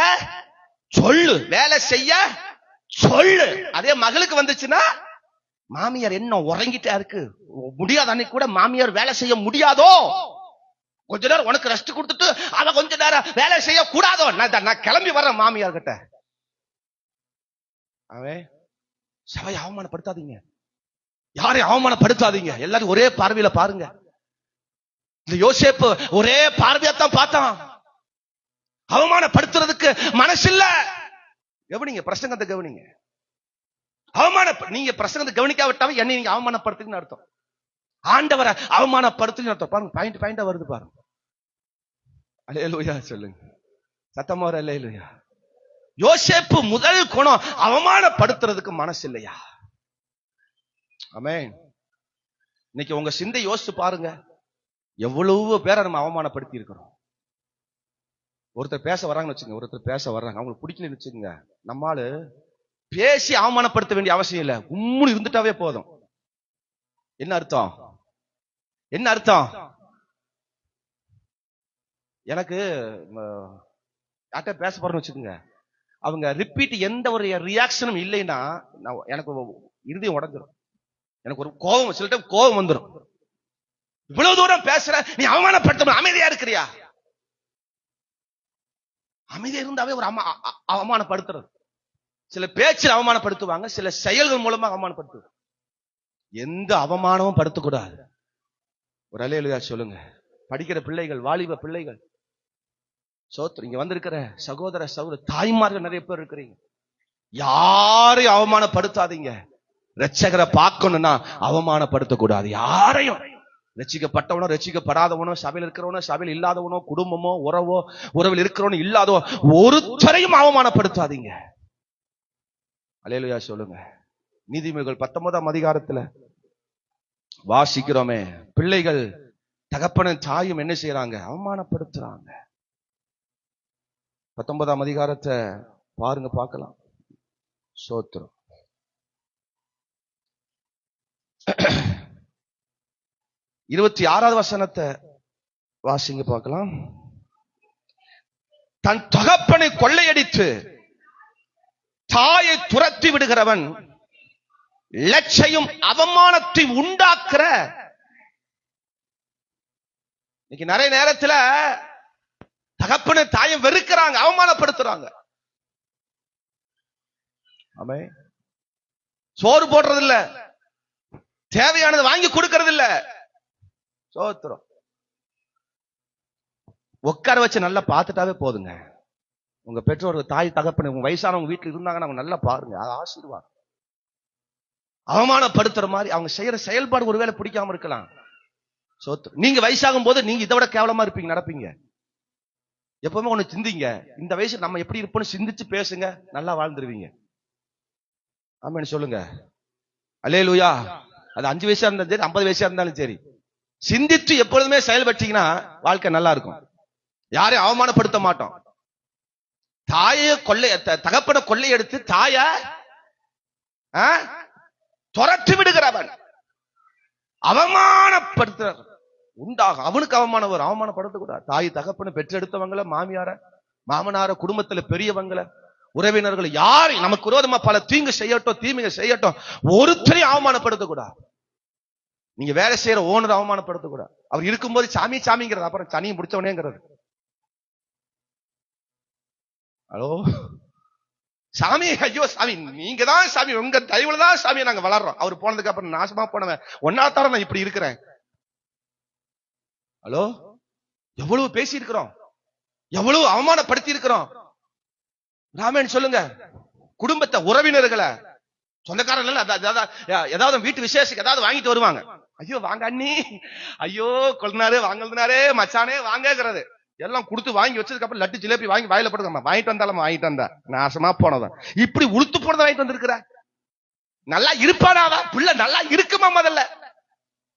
Speaker 1: சொல்லு, வேலை செய்ய சொல்லு. அதே மகளுக்கு வந்துச்சுன்னா மாமியார் என்ன உறங்கிட்டா இருக்கு, முடியாத அன்னைக்கு கூட மாமியார் வேலை செய்ய முடியாதோ, கொஞ்ச நேரம் உனக்கு ரெஸ்ட் கொடுத்துட்டு அவ கொஞ்ச நேரம் வேலை செய்ய கூடாதோ, நான் கிளம்பி வர்றேன் மாமியார் கிட்ட. அவன் சபையை அவமானப்படுத்தாதீங்க, யாரையும் அவமானப்படுத்தாதீங்க. எல்லாரும் ஒரே பார்வையில பாருங்க. இந்த யோசேப்பு ஒரே பார்வையத்தான் பார்த்தான். அவமானப்படுத்துறதுக்கு மனசு இல்ல. கவனிங்க, பிரசங்கத்தை கவனிங்க. நீங்க பிரசங்கத்தை கவனிக்காவிட்டாலும் என்னை நீங்க அவமானப்படுத்துன்னு அர்த்தம். ஆண்டவரை அவமானப்படுத்துன்னு அர்த்தம். பாருங்க, பாயிண்டா வருது பாருங்க. அல்லேலூயா சொல்லுங்க, சத்தமா வர அல்லேலூயா. யோசேப்பு முதல் குணம் அவமானப்படுத்துறதுக்கு மனசு இல்லையா? ஆமென். இன்னைக்கு உங்க சிந்தை யோசிச்சு பாருங்க, எவ்வளவு பேரை நம்ம அவமானப்படுத்தி இருக்கிறோம். ஒருத்தர் பேச வர்றாங்கன்னு வச்சுங்க, ஒருத்தர் பேச வர்றாங்க, அவங்களுக்கு பிடிக்கலன்னு வச்சுக்கோங்க, நம்மால பேசி அவமானப்படுத்த வேண்டிய அவசியம் இல்லை, உம்முன்னு இருந்துட்டாவே போதும். என்ன அர்த்தம்? என்ன அர்த்தம்? எனக்கு யார்கிட்ட பேச போறேன்னு வச்சுக்கோங்க, அவங்க ரிப்பீட் எந்த ஒரு ரியாக்ஷனும் இல்லைன்னா எனக்கு இருதயம் உடஞ்சிடும். எனக்கு ஒரு கோபம், சில டைம் கோபம் வந்துடும். இவ்வளவு தூரம் பேசுற, நீ அவமானப்படுத்த அமைதியா இருக்கிறியா? அமைதியா இருந்தாவே ஒரு அவமானப்படுத்துறது. சில பேச்சில் அவமானப்படுத்துவாங்க, சில செயல்கள் மூலமா அவமானப்படுத்துவாங்க. எந்த அவமானமும் படுத்தக்கூடாது. ஒரு அல்லேலூயா சொல்லுங்க. படிக்கிற பிள்ளைகள், வாலிப பிள்ளைகள், சோத்ரு இங்க வந்திருக்கிற சகோதர சகோதர தாய்மார்கள் நிறைய பேர் இருக்கிறீங்க. யாரையும் அவமானப்படுத்தாதீங்க. ரட்சகரை பார்க்கணும்னா அவமானப்படுத்தக்கூடாது யாரையும். ரட்சிக்கப்பட்டவனோ ரட்சிக்கப்படாதவனோ, சபையில் இருக்கிறவனோ சபையில் இல்லாதவனோ, குடும்பமோ உறவோ உறவில் இருக்கிறவனோ இல்லாதோ ஒருத்தரையும் அவமானப்படுத்தாதீங்க. அல்லேலூயா சொல்லுங்க. நீதிமொழிகள் 19ஆம் அதிகாரத்துல வாசிக்கிறோமே, பிள்ளைகள் தகப்பனும் தாயும் என்ன செய்யறாங்க? அவமானப்படுத்துறாங்க. 19ஆம் அதிகாரத்தை பாருங்க, பார்க்கலாம். சோத்திரம். 26வது வசனத்தை வாசிங்க, பார்க்கலாம். தன் தகப்பனை கொள்ளையடித்து தாயை துரத்தி விடுகிறவன் லட்சையும் அவமானத்தை உண்டாக்குற. இன்னைக்கு நிறைய நேரத்துல தகப்பனை தாயை வெறுக்கிறாங்க, அவமானப்படுத்துறாங்க. ஆமே, சோறு போடுறது இல்ல, தேவையானது வாங்கி கொடுக்கறது இல்ல. சோத்திரம். உட்கார வச்சு நல்லா பார்த்துட்டாவே போதுங்க. உங்க பெற்றோர், தாய் தகப்பனை, உங்க வயசானவங்க வீட்டுல இருந்தாங்கன்னா அவங்க நல்லா பாருங்க, அது ஆசீர்வாதம். அவமானப்படுத்துற மாதிரி அவங்க செய்யற செயல்பாடு ஒருவேளை பிடிக்காம இருக்கலாம். நீங்க வயசாகும் போது நீங்க இதை விட கேவலமா இருப்பீங்க, நடப்பீங்க. எப்பவுமே ஒண்ணு சிந்திங்க, இந்த வயசு நம்ம எப்படி இருப்போம்னு சிந்திச்சு பேசுங்க, நல்லா வாழ்ந்துருவீங்க. ஆமென் சொல்லுங்க. அல்லேலூயா. அது 5 வயசா இருந்தாலும் சரி, 50 வயசா இருந்தாலும் சரி, சிந்தித்து எப்பொழுதுமே செயல்பட்டீங்கன்னா வாழ்க்கை நல்லா இருக்கும். யாரையும் அவமானப்படுத்த மாட்டோம். தாயை தகப்பன கொள்ளை எடுத்து தாய துரத்தி விடுகிறவன் அவமானப்படுத்துற உண்டாகும். அவனுக்கு அவமானம் வரும். அவமானப்படுத்தக்கூடாது. தாய் தகப்பன பெற்றெடுத்தவங்கள, மாமியார மாமனார, குடும்பத்துல பெரியவங்கள, உறவினர்கள் யாரை நமக்கு விரோதமா பல தீங்கு செய்யட்டும், தீமையை செய்யட்டும், ஒருத்தரையும் அவமானப்படுத்தக்கூடாது. நீங்க வேலை செய்யற ஓனர் அவமானப்படுத்தக்கூடாது. அவர் இருக்கும்போது சாமி சாமிங்கிறது, அப்புறம் சனியும் பிடிச்சவனேங்கிறது. ஹலோ சாமி, ஐயோ சாமி நீங்க தான் சாமி, உங்க தயவுல தான் சாமி நாங்க வளர்றோம். அவர் போனதுக்கு அப்புறம் நாசமா போனவன் ஒன்னாத்தார நான் இப்படி இருக்கிறேன். ஹலோ எவ்வளவு பேசி இருக்கிறோம், எவ்வளவு அவமானப்படுத்தி இருக்கிறோம். ராமன் சொல்லுங்க. குடும்பத்தை, உறவினர்களை, சொந்தக்காரர்கள் ஏதாவது வீட்டு விசேஷம் ஏதாவது வாங்கிட்டு வருவாங்க. ஐயோ வாங்க அண்ணி, ஐயோ கொள்ளினாரு வாங்கினாரே, மச்சானே வாங்கிறது எல்லாம் கொடுத்து வாங்கி வச்சதுக்கு அப்புறம் லட்டு ஜிலேபி வாங்கி வாயில போட்டுக்கமா, வாங்கிட்டு வந்தாலும் வாங்கிட்டு வந்தா நாசமா போனவன், இப்படி உளுத்து போனதை வாங்கிட்டு வந்திருக்கிற. நல்லா இருப்பானாவா பிள்ளை, நல்லா இருக்குமா முதல்ல,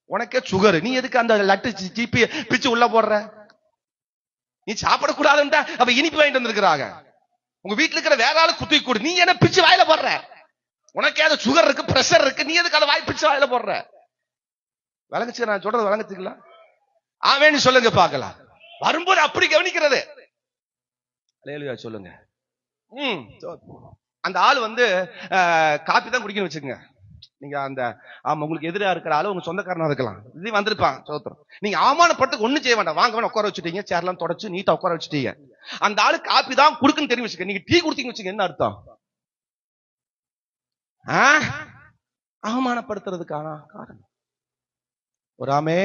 Speaker 1: உனக்கே சுகர், நீ எதுக்கு அந்த லட்டு ஜிபி பிச்சு உள்ள போடுற? நீ சாப்பிடக்கூடாதுன்ட்டா அப்ப இனிப்பு வாங்கிட்டு வந்திருக்கிறாங்க. உங்க வீட்டுல இருக்கிற வேற ஆளு குத்தி கூடு, நீ என்ன பிச்சு வாயில போடுற? உனக்கே அது சுகர் இருக்கு, பிரஷர் இருக்கு, நீ எதுக்கு அதை வாய் பிச்சு வாயில போடுற? வழங்குச்சு நான் சொல்றது, வழங்குச்சுங்களா? ஆவேன்னு சொல்லுங்க பாக்கலாம். வரும்போது அப்படி கவனிக்கிறது. அல்லேலூயா சொல்லுங்க. அந்த ஆள் காப்பி தான் குடிக்கணும் வச்சுக்கோங்க. நீங்க அந்த உங்களுக்கு எதிராக இருக்கிற ஆளு உங்க சொந்தக்காரனா இருக்கலாம், இது வந்திருப்பான் சோத்திரம். நீங்க அவமானப்பட்டு ஒண்ணும் செய்ய வேண்டாம், வாங்க வேணா உட்கார வச்சுட்டீங்க, சேர்லாம் தொடச்சு நீட்டா உட்கார வச்சுட்டீங்க. அந்த ஆளு காப்பி தான் குடுக்குன்னு தெரியும் வச்சுக்க, நீங்க டீ குடுத்தீங்க வச்சுக்க, என்ன அர்த்தம்? அவமானப்படுத்துறதுக்கான காரணம் ஒரு ஆமே.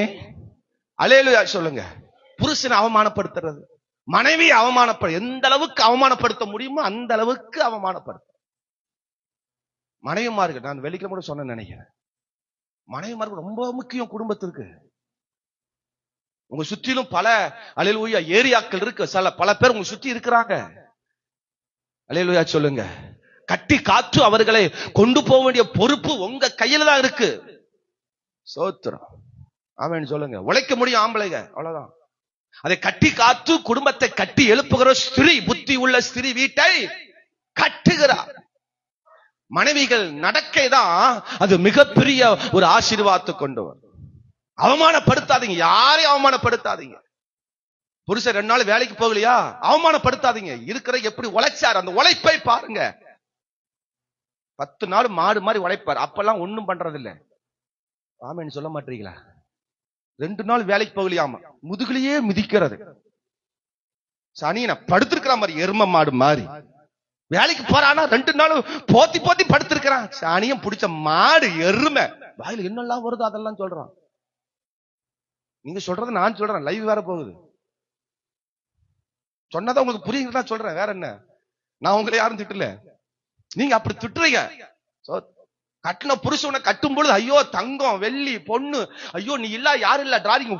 Speaker 1: அல்லேலூயா சொல்லுங்க. புருஷனை அவமானப்படுத்துறது, மனைவி எந்த அளவுக்கு அவமானப்படுத்த முடியுமோ அந்த அளவுக்கு அவமானப்படுத்த. மனைவிமார்கள், நான் வெள்ளிக்கிழமை கூட சொன்ன நினைக்கிறேன், மனைவிமார்கள் ரொம்ப முக்கியம் குடும்பத்திற்கு. உங்க சுற்றிலும் பல அல்லேலூயா ஏரியாக்கள் இருக்கு, பல பேர் உங்க சுற்றி இருக்கிறாங்க. அல்லேலூயா சொல்லுங்க. கட்டி காத்து அவர்களை கொண்டு போக வேண்டிய பொறுப்பு உங்க கையில தான் இருக்கு. சோத்திரம். ஆமென் சொல்லுங்க. உழைக்க முடியும் ஆம்பளைங்க, அவ்வளவுதான். அதை கட்டி காத்து குடும்பத்தை கட்டி எழுப்புகிற ஸ்திரீ, புத்தி உள்ள ஸ்திரீ வீட்டை கட்டுகிறார். மனைவிகள் நடக்கை தான் அது மிகப்பெரிய ஒரு ஆசீர்வாதத்தை கொண்டு வரும். அவமானப்படுத்தாதீங்க, யாரையும் அவமானப்படுத்தாதீங்க. புருஷன் 2 நாள் வேலைக்கு போகலையா, அவமானப்படுத்தாதீங்க. இருக்கிற எப்படி உழைச்சார், அந்த உழைப்பை பாருங்க. 10 நாள் மாடு மாதிரி உழைப்பார், அப்பெல்லாம் ஒண்ணும் பண்றது இல்ல. ஆமென் சொல்ல மாட்டீங்களா? 2 நாள் வேலைக்கு போகலையாமா, முதுகுலையே மிதிக்கிறது. சனியனை படுத்திருக்கிற மாதிரி, எரும மாடு மாதிரி வேலைக்கு போறானா 2 நாள் போத்தி போத்தி படுத்திருக்கிறான். சனியம் பிடிச்ச மாடு, எருமை. வாயில என்னெல்லாம் வருது அதெல்லாம் சொல்றான். நீங்க சொல்றது நான் சொல்றேன், லைவ் வேற போகுது. சொன்னதான் உங்களுக்கு புரியுதுன்னா சொல்றேன், வேற என்ன. நான் உங்களை யாரும் திட்டல, நீங்க அப்படி திட்டுறீங்க. கட்டின புருஷனை கட்டும் பொழுது ஐயோ தங்கம் வெள்ளி பொண்ணு, ஐயோ நீ இல்ல யாரு இல்ல டிராவிங்,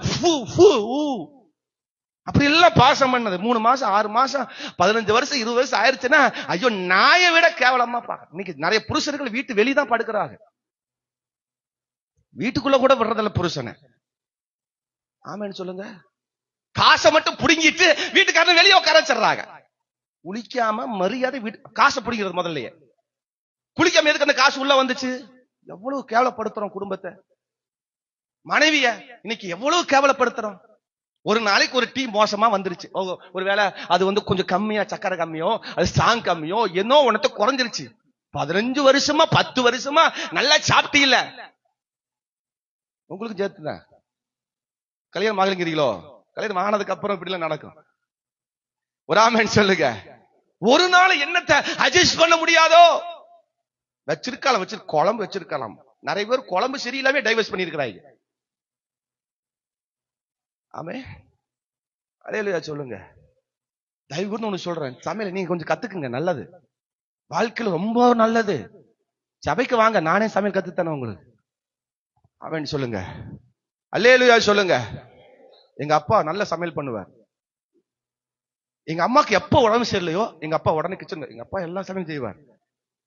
Speaker 1: அப்படி எல்லாம் பாசம் பண்ணது. 3 மாசம் 6 மாசம் 15 வருஷம் 20 வருஷம் ஆயிடுச்சுன்னா ஐயோ நாயை விட கேவலமா பாக்க. இன்னைக்கு நிறைய புருஷர்கள் வீட்டு வெளிதான் படுக்கிறாங்க, வீட்டுக்குள்ள கூட விடுறதில்ல புருஷனை. ஆமென் சொல்லுங்க. காசை மட்டும் புடுங்கிட்டு வீட்டுக்காரன் வெளியே உட்கார வச்சிடறாங்க. குளிக்காம மரியாதை காசை பிடிக்கிறது முதல்லயே. குளிக்காம எதுக்கு அந்த காசு உள்ள வந்துச்சு? எவ்வளவு கேவலப்படுத்துறோம் குடும்பத்தை. மனைவிய இன்னைக்கு எவ்வளவு கேவலப்படுத்துறோம். ஒரு நாளைக்கு ஒரு டீ மோசமா வந்துருச்சு, ஒருவேளை அது கொஞ்சம் கம்மியா, சக்கரை கம்மியோ, அது ஸ்ட்ராங் கம்மியோ, என்னோ உனக்கு குறைஞ்சிருச்சு. 15 வருஷமா 10 வருஷமா நல்லா சாப்பிட்டீங்கள, உங்களுக்கு சேர்த்துதான் கல்யாணம் ஆகலைங்கிறீங்களோ? கல்யாணம் ஆனதுக்கு அப்புறம் இப்படி எல்லாம் நடக்கும். ஒரு ஆமென் சொல்லுங்க. ஒரு நாள் என்னத்தை அட்ஜஸ்ட் பண்ண முடியாதோ வச்சிருக்கலாம், குழம்பு வச்சிருக்கலாம். நிறைய பேர் குழம்பு சரியில்லாம டைவர்ஸ் பண்ணிருக்கிறாங்க. ஆமே. அல்லேலூயா சொல்லுங்க. தயவு ஒண்ணு சொல்றேன், சமையல் நீங்க கொஞ்சம் கத்துக்குங்க, நல்லது, வாழ்க்கையில ரொம்ப நல்லது. சபைக்கு வாங்க, நானே சமையல் கத்துத்தானே உங்களுக்கு. அவன் சொல்லுங்க, அல்லேலூயா சொல்லுங்க. எங்க அப்பா நல்ல சமையல் பண்ணுவார். எங்க அம்மாக்கு எப்ப உடம்பு சரியில்லையோ எங்க அப்பா உடனே கிச்சன், எங்க அப்பா எல்லா சமையல் செய்வார்,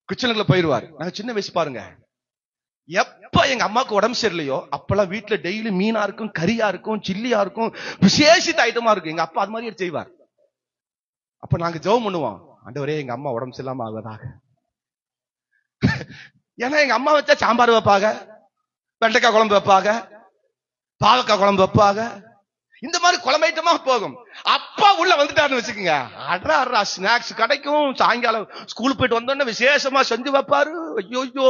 Speaker 1: கிச்சனுக்குள்ள போயிருவார். நாங்க சின்ன வயசு பாருங்க, எப்ப எங்க அம்மாக்கு உடம்பு சரியில்லையோ அப்பெல்லாம் வீட்டுல டெய்லி மீனா இருக்கும், கறியா இருக்கும், சில்லியா இருக்கும், விசேஷித்த ஐட்டமா இருக்கும். எங்க அப்பா அது மாதிரி செய்வார். அப்ப நாங்க ஜெபம் பண்ணுவோம், ஆண்டவரே எங்க அம்மா உடம்பு சரியில்லாம ஆகுவதாக. ஏன்னா எங்க அம்மா வச்சா சாம்பார் வைப்பாங்க, வெண்டைக்காய் குழம்பு வைப்பாங்க, பாவக்காய் குழம்பு வைப்பாங்க, இந்த மாதிரி குழம்பு ஐட்டமா போகும். அப்பா உள்ள வந்துட்டாருன்னு வச்சுக்கோங்க, அட்ரா ஸ்நாக்ஸ் கிடைக்கும். சாயங்காலம் ஸ்கூல் போயிட்டு வந்தோடனே விசேஷமா செஞ்சு வைப்பாரு. ஐயோ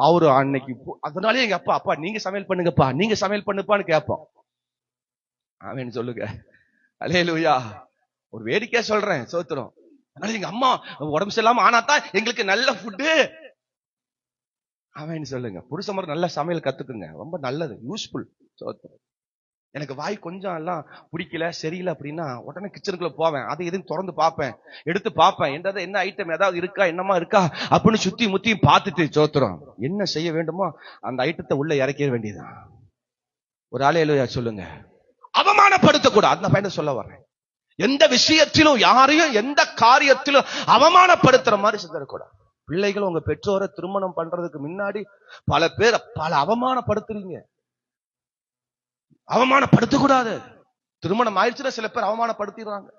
Speaker 1: அவரு அன்னைக்கு. அதனாலே எங்க அப்பா, அப்பா நீங்க சமையல் பண்ணுங்கப்பா, நீங்க சமையல் பண்ணுப்பான்னு கேட்போம். அவன் சொல்லுங்க, அல்லேலூயா. ஒரு வேடிக்கையா சொல்றேன், சோத்திரம். அதனால எங்க அம்மா உடம்பு சரியில்லாம ஆனாதான் எங்களுக்கு நல்ல ஃபுட்டு. அவன் சொல்லுங்க, புருஷ மாதிரி நல்ல சமையல் கத்துக்குங்க, ரொம்ப நல்லது, யூஸ்ஃபுல். சோத்திரம். எனக்கு வாய் கொஞ்சம் எல்லாம் பிடிக்கல, சரியில்லை அப்படின்னா உடனே கிச்சனுக்குள்ள போவேன், அதை எதுவும் திறந்து பார்ப்பேன், எடுத்து பார்ப்பேன், என்ன ஐட்டம் ஏதாவது இருக்கா, என்னமா இருக்கா அப்படின்னு சுத்தி முத்தியும் பார்த்துட்டு சோத்திரம் என்ன செய்ய வேண்டுமோ அந்த ஐட்டத்தை உள்ள இறக்கிற வேண்டியதுதான். ஒரு அல்லேலூயா சொல்லுங்க. அவமானப்படுத்தக்கூடாது, அந்த பையனை சொல்ல வர்றேன். எந்த விஷயத்திலும் யாரையும் எந்த காரியத்திலும் அவமானப்படுத்துற மாதிரி செஞ்சிடக்கூடாது. பிள்ளைகள் உங்க பெற்றோரை திருமணம் பண்றதுக்கு முன்னாடி பல பேரை பல அவமானப்படுத்துறீங்க. அவமானப்படுத்தக்கூடாது. திருமணம் ஆயிடுச்சுன்னா சில பேர் அவமானப்படுத்திடுறாங்க.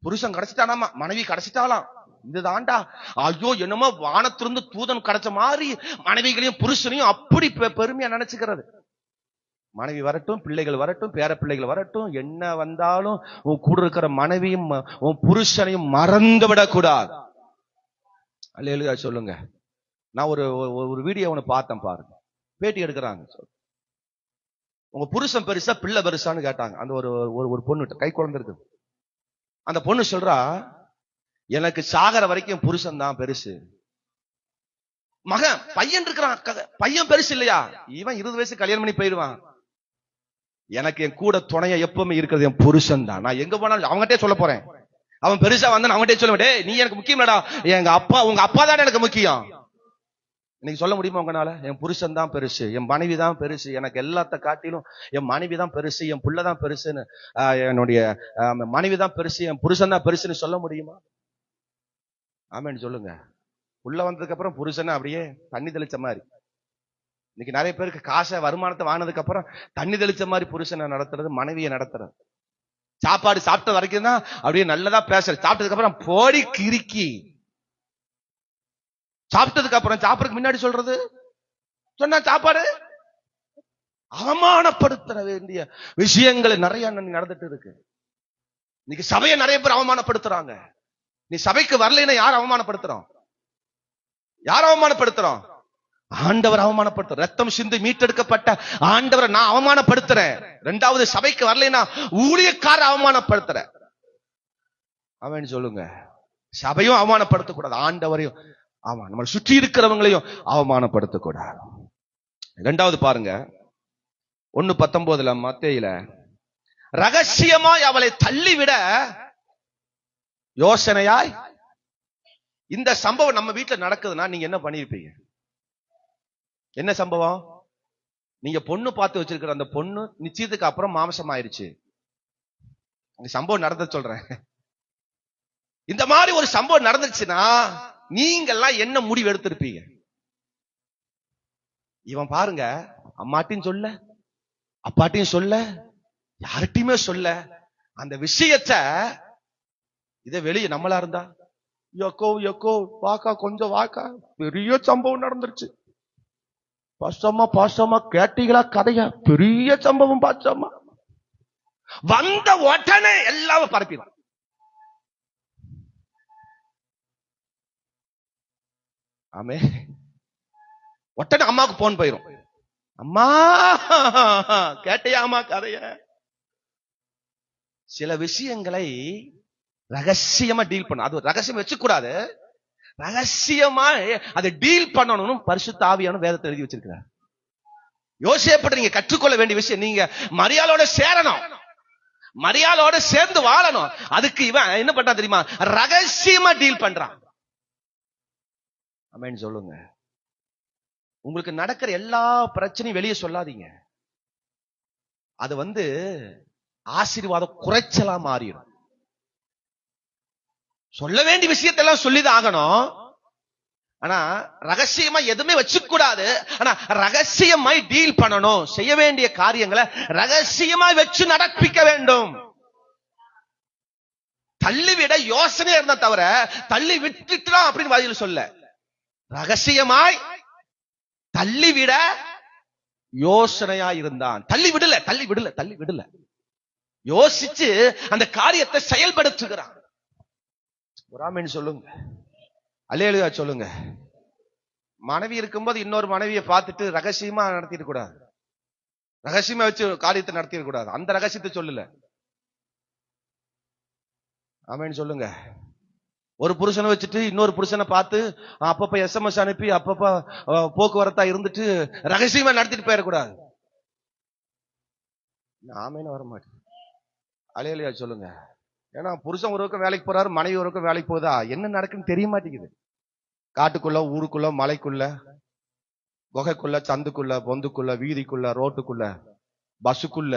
Speaker 1: புருஷன் கிடைச்சிட்டானாமா, மனைவி கிடைச்சிட்டாலாம், இதுதான்டா ஐயோ என்னமோ வானத்திலிருந்து தூதன் கிடைச்ச மாதிரி மனைவிகளையும் புருஷனையும் அப்படி பெருமையா நினைச்சுக்கிறது. மனைவி வரட்டும், பிள்ளைகள் வரட்டும், பேர பிள்ளைகள் வரட்டும், என்ன வந்தாலும் உன் கூட இருக்கிற மனைவியும் உன் புருஷனையும் மறந்து விடக்கூடாது. அல்லேலூயா சொல்லுங்க. நான் ஒரு வீடியோ ஒன்று பார்த்தேன் பாருங்க, பேட்டி எடுக்கிறாங்க. உங்க புருஷன் பெருசா பிள்ளை பெருசான்னு கேட்டாங்க. அந்த ஒரு பொண்ணு கை குழந்தை இருக்கு. அந்த பொண்ணு சொல்றா, எனக்கு சாகர வரைக்கும் புருஷன் தான் பெருசு. மகன் பையன் இருக்கிறான், பையன் பெருசு இல்லையா, இவன் 20 வயசு கல்யாணம் பண்ணி போயிடுவான். எனக்கு என் கூட துணையா எப்பவுமே இருக்கிறது என் புருஷன் தான். நான் எங்க போனாலும் அவங்ககிட்டே சொல்ல போறேன். அவன் பெருசா வந்தான் அவங்ககிட்டே சொல்லுவேன், நீ எனக்கு முக்கியம் இல்லடா, எங்க அப்பா உங்க அப்பா தான் எனக்கு முக்கியம். இன்னைக்கு சொல்ல முடியுமா உங்களால? என் புருஷன் தான் பெருசு, என் மனைவி தான் பெருசு, எனக்கு எல்லாத்த காட்டிலும் என் மனைவி தான் பெருசு, என் புள்ள தான் பெருசுன்னு, என்னுடைய மனைவி தான் பெருசு, என் புருஷன் தான் பெருசுன்னு சொல்ல முடியுமா? ஆமேன்னு சொல்லுங்க. உள்ள வந்ததுக்கு அப்புறம் புருஷன் அப்படியே தண்ணி தெளிச்ச மாதிரி. இன்னைக்கு நிறைய பேருக்கு காசை வருமானத்தை வாங்கினதுக்கு அப்புறம் தண்ணி தெளிச்ச மாதிரி புருஷனை நடத்துறது, மனைவியை நடத்துறது. சாப்பாடு சாப்பிட்ட வரைக்கும் தான் அப்படியே நல்லதா பேசுறது, சாப்பிட்டதுக்கு அப்புறம் போடி கிறுக்கி. சாப்பிட்டதுக்கு அப்புறம் சாப்பிடறதுக்கு முன்னாடி சொல்றது, சொன்னா சாப்பாடு அவமானப்படுத்த வேண்டிய விஷயங்கள் நிறைய நடந்துட்டு இருக்கு. இன்னைக்கு சபையை நிறைய பேர் அவமானப்படுத்துறாங்க. நீ சபைக்கு வரலைன்னா யார் அவமானப்படுத்துறோம்? யார் அவமானப்படுத்துறோம்? ஆண்டவர் அவமானப்படுத்துற, ரத்தம் சிந்தி மீட்டெடுக்கப்பட்ட ஆண்டவரை நான் அவமானப்படுத்துறேன். 2வது சபைக்கு வரலைன்னா ஊழியக்கார அவமானப்படுத்துற. அவன் சொல்லுங்க, சபையும் அவமானப்படுத்தக்கூடாது, ஆண்டவரையும் ஆமா நம்ம சுற்றி இருக்கிறவங்களையும் அவமானப்படுத்தக்கூடாது. 2வது பாருங்க, 1:19 மத்தேயில, ரகசியமாய் அவளை தள்ளிவிட யோசனையாய். இந்த சம்பவம் நம்ம வீட்டுல நடக்குதுன்னா நீங்க என்ன பண்ணிருப்பீங்க? என்ன சம்பவம்? நீங்க பொண்ணு பார்த்து வச்சிருக்கிற அந்த பொண்ணு நிச்சயத்துக்கு அப்புறம் மாம்சம் ஆயிருச்சு. இந்த சம்பவம் நடந்த சொல்றேன். இந்த மாதிரி ஒரு சம்பவம் நடந்துச்சுன்னா நீங்க எல்லாம் என்ன முடிவு எடுத்திருப்பீங்க? இவன் பாருங்க, அம்மாட்டையும் சொல்ல, அப்பாட்டையும் சொல்ல, யார்கிட்டயுமே சொல்ல, அந்த விஷயத்தை இதை வெளியே நம்மளா இருந்தா, யக்கோ வாக்கா கொஞ்சம் வாக்கா, பெரிய சம்பவம் நடந்துருச்சு. பாஸ்டம்மா கேட்டீங்களா கதையா? பெரிய சம்பவம் பாஸ்டம்மா. வந்த உடனே எல்லாம் பரப்பிடும். ஆமே, உடனே அம்மாவுக்கு போன் போயிரும். அம்மா கேட்டையா அம்மா கதைய? சில விஷயங்களை ரகசியமா டீல் பண்ண, அது ரகசியம் வச்சுக்கூடாது, ரகசியமா அதை டீல் பண்ணணும். பரிசுத்த ஆவியானவர் வேதத்தை எழுதி வச்சிருக்கிறார். யோசேப்பு நீங்க கற்றுக்கொள்ள வேண்டிய விஷயம், நீங்க மரியாளோட சேரணும், மரியாளோட சேர்ந்து வாழணும். அதுக்கு இவன் என்ன பண்றான் தெரியுமா? ரகசியமா டீல் பண்றான். ஆமென் சொல்லுங்க. உங்களுக்கு நடக்கிற எல்லா பிரச்சனையும் வெளியே சொல்லாதீங்க. அது ஆசீர்வாதம் குறைச்சலா மாறிடும். சொல்ல வேண்டிய விஷயத்தெல்லாம் சொல்லிதான் ஆகணும். ஆனா ரகசியமா எதுவுமே வச்சுக்க கூடாது. ஆனா ரகசியமாய் டீல் பண்ணணும். செய்ய வேண்டிய காரியங்களை ரகசியமாய் வச்சு நடப்பிக்க வேண்டும். தள்ளிவிட யோசனை இருந்தா தவிர தள்ளி விட்டுட்டான் அப்படின்னு வாயில சொல்ல, ரகசியமாய் தள்ளிவிட யோசனையா இருந்தான். தள்ளி விடல யோசிச்சு அந்த காரியத்தை செயல்படுத்துகிறான். ஒரு ஆமென் சொல்லுங்க. அல்லேலூயா சொல்லுங்க. மனைவி இருக்கும்போது இன்னொரு மனைவியை பார்த்துட்டு ரகசியமா நடத்திட கூடாது. ரகசியமா வச்சு காரியத்தை நடத்திட கூடாது. அந்த ரகசியத்தை சொல்லல. ஆமென் சொல்லுங்க. ஒரு புருஷனை வச்சுட்டு இன்னொரு புருஷனை பார்த்து அப்பப்ப SMS அனுப்பி அப்பப்ப போக்குவரத்தா இருந்துட்டு ரகசியமா நடத்திட்டு போயிடக்கூடாது. ஆமென் வர மாட்டேன். அல்லேலூயா சொல்லுங்க. ஏன்னா புருஷன் ஒரு பக்கம் வேலைக்கு போறாரு, மனைவி ஒரு பக்கம் வேலைக்கு போதா, என்ன நடக்குன்னு தெரிய மாட்டேங்குது. காட்டுக்குள்ள, ஊருக்குள்ள, மலைக்குள்ள, குகைக்குள்ள, சந்துக்குள்ள, பொந்துக்குள்ள, வீதிக்குள்ள, ரோட்டுக்குள்ள, பஸ்ஸுக்குள்ள.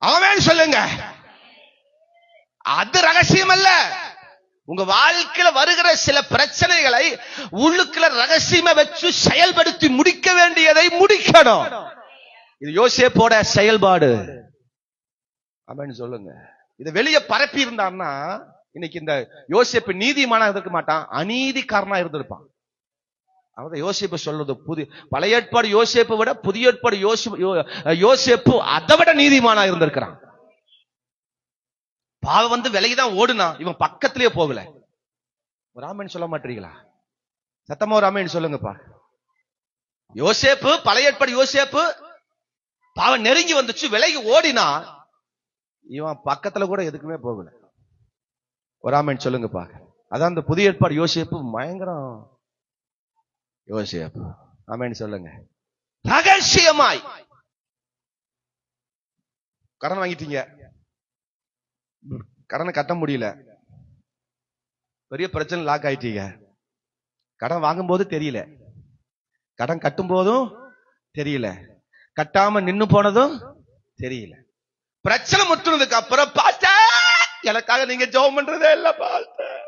Speaker 1: ஆமென் சொல்லுங்க. அது ரகசியம் அல்ல. உங்க வாழ்க்கையில வருகிற சில பிரச்சனைகளை உள்ளுக்குள்ள ரகசியமா வச்சு செயல்படுத்தி முடிக்க வேண்டியதை முடிக்கணும். இது யோசேப்போட செயல்பாடு. ஆமென் சொல்லுங்க. இத வெளியே பரப்பி இருந்தான்னா இன்னைக்கு இந்த யோசேப்பு நீதிமானா இருக்க மாட்டான், அநீதிக்காரனா இருந்திருப்பான். அதாவது யோசேப்பு சொல்றது பழைய ஏற்பாடு யோசேப்பை விட புதிய ஏற்பாடு யோசேப்பு அதை விட நீதிமானா இருந்திருக்கிறான். பாவம் விலைக்குதான் ஓடுனா, இவன் பக்கத்திலேயே போகல. ஒரு ஆமென் சொல்ல மாட்டீங்களா? சத்தமா ஒரு ஆமென் சொல்லுங்கப்பா. யோசேப்பு பழைய ஏற்பாடு யோசேப்பு பாவம் நெருங்கி வந்துச்சு, விலைக்கு ஓடினா, இவன் பக்கத்துல கூட எதுக்குமே போகல. ஒரு ஆமென் சொல்லுங்கப்பா. அதான் இந்த புதிய ஏற்பாடு யோசேப்பு பயங்கரம். யோசேப்பு ஆமென் சொல்லுங்க. ரகசியமாய் கடன் வாங்கிட்டீங்க, கடனை கட்ட முடியல, பெரிய பிரச்சனை, லாக் ஆயிட்டீங்க. கடன் வாங்கும் போது தெரியல, கடன் கட்டும் போதும் தெரியல, கட்டாம நின்னு போனதும் தெரியல. பிரச்சனை முற்றுனதுக்கு அப்புறம் பாஸ்டர் எனக்காக நீங்க ஜெபம் பண்றதே இல்ல பாஸ்டர்,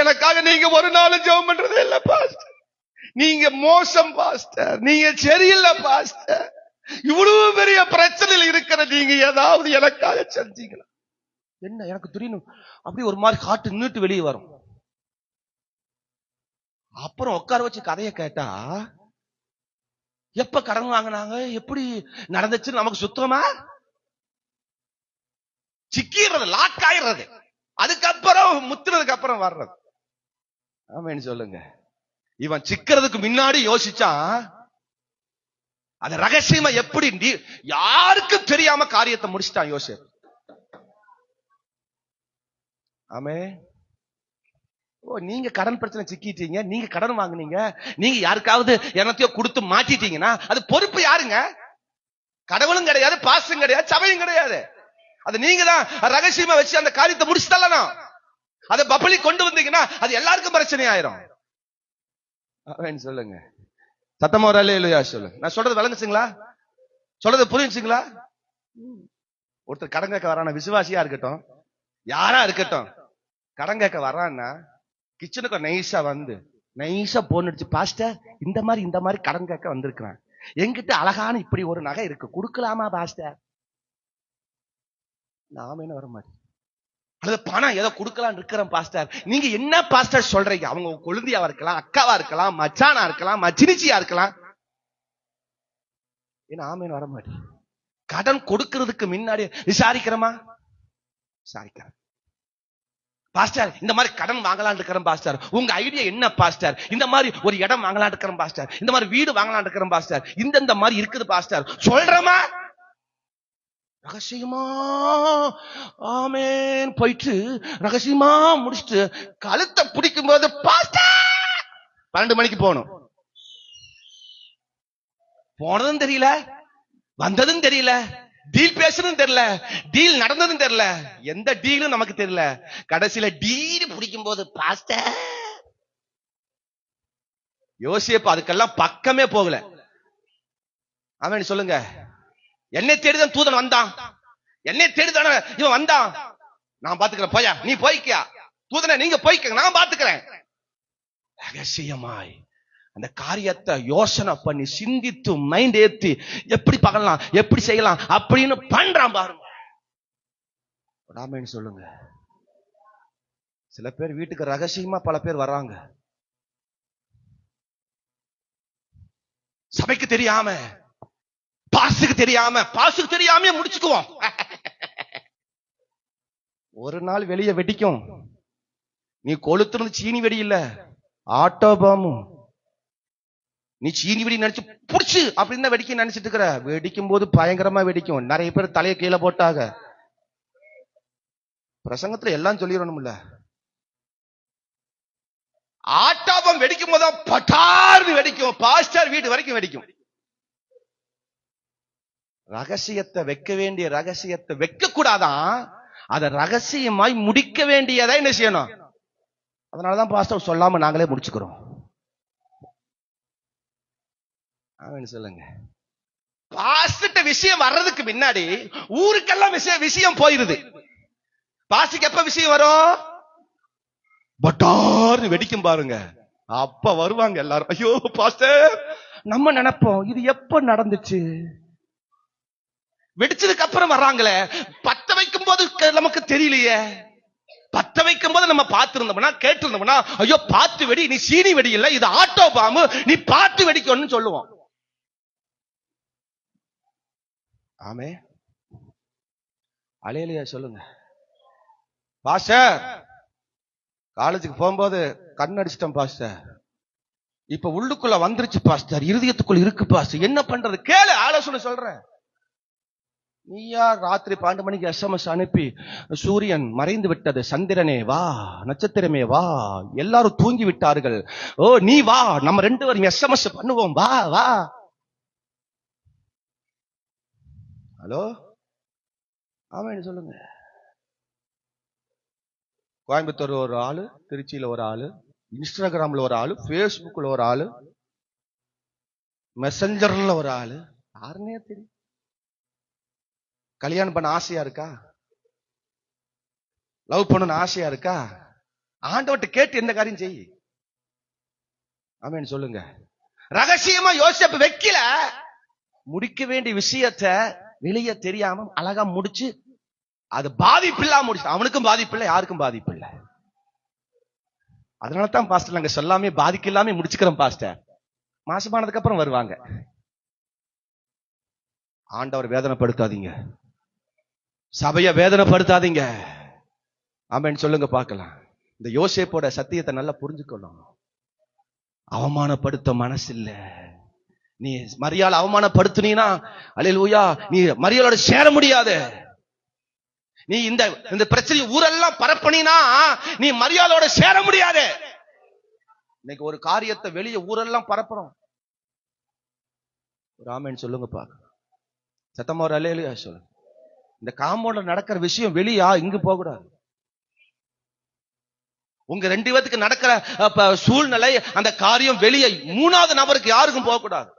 Speaker 1: எனக்காக நீங்க ஒரு நாள் ஜெபம் பண்றதே இல்ல பாஸ்டர், நீங்க மோசம் பாஸ்டர், நீங்க சரியில்லை பாஸ்டர், இவ்வளவு பெரிய பிரச்சனையில் இருக்கிற நீங்க ஏதாவது எனக்காக செஞ்சீங்களா? என்ன எனக்கு திடீர்னு அப்படி ஒரு மாதிரி காட்டு நின்னுட்டு வெளியே வரும். அப்புறம் உட்கார வச்சு கதையை கேட்டா எப்ப கடன் வாங்கினாங்க, எப்படி நடந்துச்சு நமக்கு சுத்தமா சிக்கிறது, லாக் ஆயிடுறது, அதுக்கப்புறம் முத்துனதுக்கு அப்புறம் வர்றது. ஆமென் சொல்லுங்க. இவன் சிக்கிறதுக்கு முன்னாடி யோசிச்சா அது ரகசியமா எப்படி யாருக்கும் தெரியாம காரியத்தை முடிச்சிட்டான் யோசேப்பு. ஆமே. ஓ, நீங்க கடன் பிரச்சனை சிக்கிட்டீங்க, நீங்க கடன் வாங்குனீங்க, நீங்க யாருக்காவது என்னத்தையோ கொடுத்து மாட்டிட்டீங்கன்னா அது பொறுப்பு யாருங்க? கடவுளும் கிடையாது, பாசம் கிடையாது, சபையும் கிடையாது. அது நீங்க தான் ரகசியமா வச்சு அந்த காரியத்தை முடிச்சு தள்ளணும். அதை பப்பலி கொண்டு வந்தீங்கன்னா அது எல்லாருக்கும் பிரச்சனை ஆயிரும். சொல்லுங்க. சத்தமா ஒரு அல்லேலூயா சொல்லுங்க. நான் சொல்றது விளங்குச்சுங்களா? சொல்றது புரிஞ்சுங்களா? ஒருத்தர் கடன் கேட்க வரான, விசுவாசியா இருக்கட்டும், யாரா இருக்கட்டும், கடன் கேட்க வர்றான்னா கிச்சனுக்கு நைஸா வந்து நைஸா போன் அடிச்சு, பாஸ்டர் இந்த மாதிரி கடன் கேட்க வந்திருக்கிறான், என்கிட்ட அழகான இப்படி ஒரு நகை இருக்கு, கொடுக்கலாமா பாஸ்டர்? நாம என்ன வர மாட்டேன், அல்லது பணம் ஏதோ கொடுக்கலாம் இருக்கிறேன் பாஸ்டர். நீங்க என்ன பாஸ்டர் சொல்றீங்க? அவங்க கொழுந்தியாவா இருக்கலாம், அக்காவா இருக்கலாம், மச்சானா இருக்கலாம், மச்சினிச்சியா இருக்கலாம். ஏன்னா ஆமேன் வர மாட்டேன். கடன் கொடுக்கிறதுக்கு முன்னாடி விசாரிக்கிறோமா? விசாரிக்கிறேன். பாஸ்டர் இந்த மாதிரி கடன் வாங்கலான்னு இருக்கிறேன் பாஸ்டர், உங்க ஐடியா என்ன பாஸ்டர்? இந்த மாதிரி ஒரு இடம் வாங்கலான்னு இருக்கிறேன் பாஸ்டர், இந்த மாதிரி வீடு வாங்கலான்னு இருக்கிறேன் பாஸ்டர், இந்த மாதிரி இருக்குது பாஸ்டர், சொல்றமா? ரகசியமா ஆமேன் போயிட்டு ரகசியமா முடிச்சுட்டு கழுத்தை பிடிக்கும் போது பாஸ்டர் 12 மணிக்கு போகணும். போனதும் தெரியல, வந்ததும் தெரியல, டீல் பேசுறதும் தெரியல, டீல் நடந்ததும் தெரியல, எந்த டீலும் நமக்கு தெரியல. கடைசியில டீல் பிடிக்கும் போது பாஸ்டர் யோசேப்பு அதுக்கெல்லாம் பக்கமே போகல. ஆமென் சொல்லுங்க. என்னை தேடிதான் தூதன் வந்தான், என்னை தேடிதான இவன் வந்தான், நான் பாத்துக்கிறேன், போயா நீ போய்க்கியா, தூதனை நீங்க போய்க்க, நான் பாத்துக்கிறேன். ரகசியமாய் அந்த காரியத்தை யோசனை பண்ணி சிந்தித்து மைண்ட் ஏத்தி எப்படி பார்க்கலாம், எப்படி செய்யலாம் அப்படின்னு பண்றான் பாருங்க. ஆமென் சொல்லுங்க. சில பேர் வீட்டுக்கு ரகசியமா பல பேர் வர்றாங்க, சபைக்கு தெரியாம, பாசுக்கு தெரியாம முடிச்சுக்குவோம். ஒரு நாள் வெளியே வெடிக்கும். நீ கொளுத்துறது சீனி வெடி இல்ல, ஆட்டோ பாம்பு. நீ சீனி வெடி நினைச்சு புடிச்சு அப்படின்னு வெடிக்க நினைச்சிட்டு இருக்கிற, வெடிக்கும் போது பயங்கரமா வெடிக்கும். நிறைய பேர் தலையை கீழே போட்டாங்க. பிரசங்கத்துல எல்லாம் சொல்லிடணும்ல. ஆட்டாபம் வெடிக்கும் போது பட்டார்னு வெடிக்கும், பாஸ்டர் வீட்டு வரைக்கும் வெடிக்கும். ரகசியத்தை வைக்க வேண்டிய ரகசியத்தை வைக்க கூடாதான், அதை ரகசியமாய் முடிக்க வேண்டியதா என்ன செய்யணும். அதனாலதான் பாஸ்டர் சொல்லாம நாங்களே முடிச்சுக்கிறோம். சொல்லுங்க. பாஸ்டர் விஷயம் வர்றதுக்கு முன்னாடி ஊருக்கெல்லாம் விஷயம் போயிருது. பாஸ்டருக்கு எப்ப விஷயம் வரும், பட்டார்னு வெடிக்கும் பாருங்க, அப்ப வருவாங்க எல்லாரும். ஐயோ பாஸ்டர், நம்ம நினைப்போம் இது எப்ப நடந்துச்சு, வெடிச்சதுக்கு அப்புறம் வர்றாங்களே, பத்த வைக்கும் போது நமக்கு தெரியலையே. பத்த வைக்கும் போது நம்ம பார்த்திருந்தோம்னா கேட்டிருந்தோம்னா, ஐயோ பார்த்து வெடி, நீ சீனி வெடி இல்ல, இது ஆட்டோ பாம்பு, நீ பார்த்து வெடிக்கணும்னு சொல்லுவோம். ஆமே அலையிலையா சொல்லுங்க. பாஸ்டர் காலேஜுக்கு போகும்போது கண் அடிச்சிட்டேன் பாஸ்டர், இப்ப உள்ளுக்குள்ள வந்துருச்சு பாஸ்டர், இருதயத்துக்குள்ள இருக்கு பாஸ்டர், என்ன பண்றது கேளு, ஆலோசனை சொல்றேன். நீயா ராத்திரி 12 மணிக்கு SMS அனுப்பி, சூரியன் மறைந்து விட்டது, சந்திரனே வா, நட்சத்திரமே வா, எல்லாரும் தூங்கி விட்டார்கள், ஓ நீ வா, நம்ம 2 பேரும் SMS பண்ணுவோம், வா வா. ஹலோ ஆமாம் சொல்லுங்க. கோயம்புத்தூர் ஒரு ஆளு, திருச்சியில ஒரு ஆளு, இன்ஸ்டாகிராம்ல ஒரு ஆளு, பேஸ்புக்ல ஒரு ஆளு, மெசஞ்சர்ல ஒரு ஆளு, யாருன்னே தெரியும். கல்யாணம் பண்ண ஆசையா இருக்கா, லவ் பண்ணணும் ஆசையா இருக்கா, ஆண்டவர்கிட்ட கேட்டு எந்த காரியம் செய். ஆமென் சொல்லுங்க. ரகசியமா யோசிப்பு வைக்கல, முடிக்க வேண்டிய விஷயத்தை வெளியே தெரியாம அழகா முடிச்சு, அது பாதிப்பில்லா முடிச்சு. அவனுக்கும் பாதிப்பில்லை, யாருக்கும் பாதிப்பில்லை. அதனாலதான் பாஸ்டர் நாங்க சொல்லாமே பாதிக்க இல்லாம முடிச்சுக்கிறோம் பாஸ்டர். மாசமானதுக்கு அப்புறம் வருவாங்க. ஆண்டவர் வேதனைப்படுத்தாதீங்க, சபைய வேதனைப்படுத்தாதீங்க. ஆமென் சொல்லுங்க பார்க்கலாம். இந்த யோசேப்போட சத்தியத்தை நல்லா புரிஞ்சுக்கணும். அவமானப்படுத்த மனசு இல்ல. நீ மரியாதை அவமானப்படுத்தினா அல்லேலூயா, நீ மரியாதையோட சேர முடியாது. நீ இந்த பிரச்சனை ஊரெல்லாம் பரப்பணினா நீ மரியாதையோட சேர முடியாது. இன்னைக்கு ஒரு காரியத்தை வெளியே ஊரெல்லாம் பரப்புறோம். ஒரு ஆமென் சொல்லுங்க பாக்க, சத்தமா ஒரு அல்லேலூயா சொல்லுங்க. இந்த காம்பவுண்ட்ல நடக்கிற விஷயம் வெளியா இங்கு போக கூடாது. உங்க 2 பேத்துக்கு நடக்கிற சூழ்நிலை, அந்த காரியம் வெளியே 3வது நபருக்கு யாருக்கும் போக கூடாது.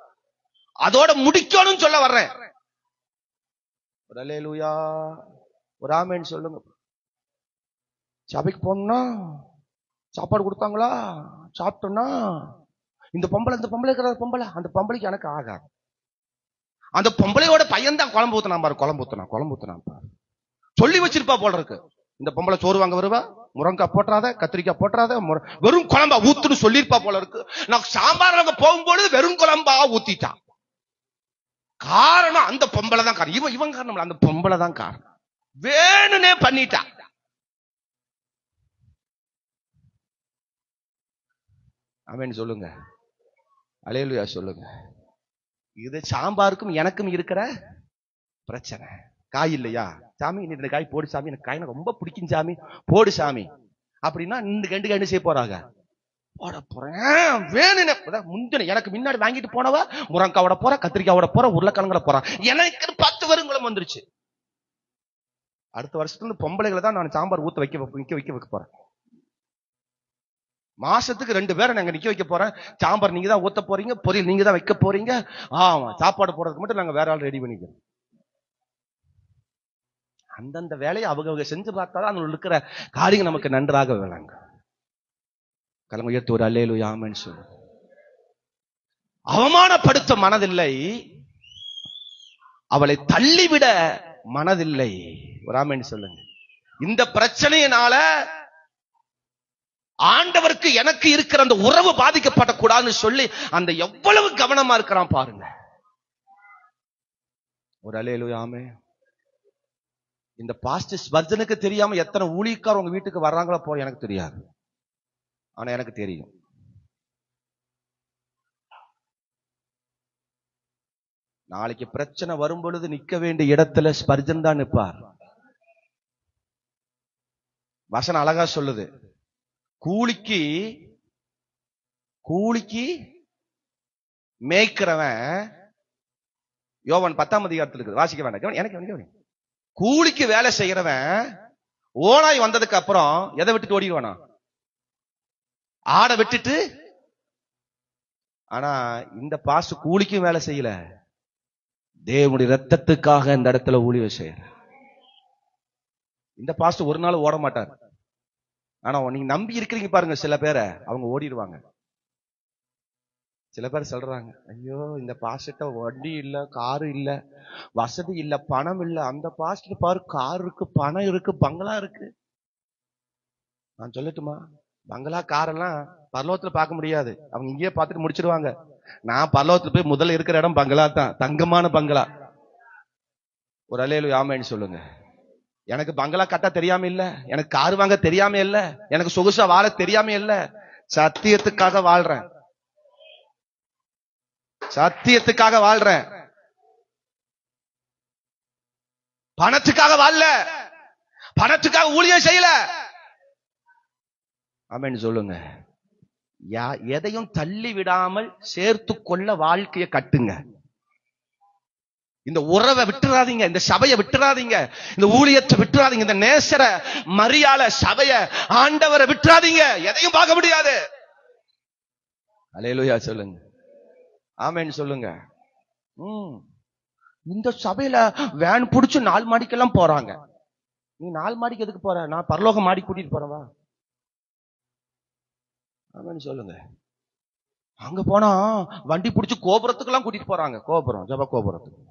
Speaker 1: அதோட முடிக்கணும்னு சொல்ல வர்றேன். ஒரு அல்லேலூயா, ஒரு ஆமென் சொல்லுங்க. சபைக்கு போனா சாப்பாடு கொடுத்தாங்களா, சாப்பிட்டோம்னா இந்த பொம்பளை இருக்கிற பொம்பளை, அந்த பொம்பளைக்கு எனக்கு ஆகாது. அந்த பொம்பளையோட பையன் தான் குழம்பு ஊத்தினா பாரு, குழம்பு ஊத்தினா பாரு, சொல்லி வச்சிருப்பா போல இருக்கு. இந்த பொம்பளை சோறு வாங்க வருவா, முருங்காய் போட்டுறாத, கத்திரிக்காய் போட்டுறாத, வெறும் குழம்பா ஊத்துன்னு சொல்லிருப்பா போல இருக்கு. நான் சாம்பார் வாங்க போகும்போது வெறும் குழம்பா ஊத்திட்டான். காரணம் அந்த பொம்பளை தான் காரணம். இவன் காரணம், அந்த பொம்பளை தான் காரணம். வேணுனே பண்ணிட்டா. ஆமென் சொல்லுங்க. அல்லேலூயா சொல்லுங்க. இது சாம்பாருக்கும் எனக்கும் இருக்கிற பிரச்சனை. காய் இல்லையா சாமி, இந்த காய் போடு சாமி, எனக்கு காய் ரொம்ப பிடிக்கும் சாமி, போடு சாமி அப்படின்னா இந்த 2 என்ன செய்ய போறாங்க, போட போறேன். வேணும்னு முந்தின எனக்கு முன்னாடி வாங்கிட்டு போனவ முருங்காவோட போற, கத்திரிக்காவோட போற, உருளைக்கிழங்கோட போறான். எனக்கு 10 பெருங்குளம் வந்துருச்சு. அடுத்த வருஷத்துல பொம்பளைகளை தான் நான் சாம்பார் ஊத்த வைக்க போறேன். மாசத்துக்கு 2 பேரை நாங்க நிக்க வைக்க போறேன். சாம்பார் நீங்க தான் ஊத்த போறீங்க, பொரியல் நீங்க தான் வைக்க போறீங்க. ஆமா, சாப்பாடு போடுறதுக்கு மட்டும் நாங்க வேற ஆள் ரெடி பண்ணிக்கிறோம். அந்தந்த வேலையை அவங்க செஞ்சு பார்த்தாதான் அதுல இருக்கிற காரியம் நமக்கு நன்றாக விளங்க. கலங்க உயர்த்து ஒரு அல்லேலூயா ஆமென் சொல்லு. அவமானப்படுத்த மனதில்லை, அவளை தள்ளிவிட மனதில்லை. ஒரு ஆமென் சொல்லுங்க. இந்த பிரச்சனையினால ஆண்டவருக்கு எனக்கு இருக்கிற அந்த உறவு பாதிக்கப்படக்கூடாதுன்னு சொல்லி அந்த எவ்வளவு கவனமா இருக்கிறான் பாருங்க. ஒரு அல்லேலூயா ஆமென். இந்த பாஸ்டர் ஸ்பர்ஜனுக்கு தெரியாம எத்தனை ஊழியக்காரர் உங்க வீட்டுக்கு வர்றாங்களோ போற எனக்கு தெரியாது. ஆனா எனக்கு தெரியும். நாளைக்கு பிரச்சனை வரும் பொழுது நிக்க வேண்டிய இடத்துல ஸ்பர்ஜன் தான் நிற்பார். வசனம் அழகா சொல்லுது, கூலிக்கு மேய்க்கிறவன். யோவான் 10ஆம் அதிகாரத்தில் இருக்குது, வாசிக்க வேண்டாம். எனக்கு கூலிக்கு வேலை செய்யறவன் ஓனாய் வந்ததுக்கு அப்புறம் எதை விட்டுட்டு ஓடிடுவானா? ஆடை விட்டுட்டு. ஆனா இந்த பாஸ்ட் கூலிக்கும் வேலை செய்யல, தேவனுடைய ரத்தத்துக்காக இந்த இடத்துல ஊழியம் செய்யற. இந்த பாஸ்ட் ஒரு நாள் ஓட மாட்டார். ஆனா நீங்க நம்பி இருக்கிறீங்க பாருங்க, சில பேரை அவங்க ஓடிடுவாங்க. சில பேர் சொல்றாங்க, ஐயோ இந்த பாஸ்ட வண்டி இல்ல, காரு இல்ல, வசதி இல்ல, பணம் இல்ல. அந்த பாஸ்ட் பாரு, கார் இருக்கு, பணம் இருக்கு, பங்களா இருக்கு. நான் சொல்லட்டுமா, பங்களா காரெல்லாம் பரலோகத்துல பார்க்க முடியாது. அவங்க இங்கேயே பார்த்துட்டு முடிச்சிருவாங்க. நான் பரலோகத்துல போய் முதல்ல இருக்கிற இடம் பங்களா தான், தங்கமான பங்களா. ஒரு அல்லேலூயா ஆமென் சொல்லுங்க. எனக்கு பங்களா கட்ட தெரியாம இல்ல, எனக்கு கார் வாங்க தெரியாம இல்ல, எனக்கு சொகுசா வாழ தெரியாம இல்ல. சத்தியத்துக்காக வாழ்றேன், சத்தியத்துக்காக வாழ்றேன். பணத்துக்காக வாழல, பணத்துக்காக ஊழியம் செய்யல. ஆமென் சொல்லுங்க. எதையும் தள்ளி விடாமல் சேர்த்து கொள்ள வாழ்க்கையை கட்டுங்க. இந்த உறவை விட்டுறாதீங்க, இந்த சபையை விட்டுறாதீங்க, இந்த ஊழியத்தை விட்டுறாதீங்க, இந்த நேசர மரியாதை சபைய ஆண்டவரை விட்டுறாதீங்க. எதையும் பார்க்க முடியாது. அல்லேலூயா சொல்லுங்க ஆமென் சொல்லுங்க. இந்த சபையில வேன் புடிச்சு 4 மாடிக்கெல்லாம் போறாங்க. நீ 4 மாடிக்கு எதுக்கு போற? நான் பரலோக மாடி கூட்டிட்டு போறவா? ஆமென் சொல்லுங்க. அங்க போனா வண்டி புடிச்சு கோபுரத்துக்கு எல்லாம் கூட்டிட்டு போறாங்க. கோபுரம், ஜப கோபுரத்துக்கு.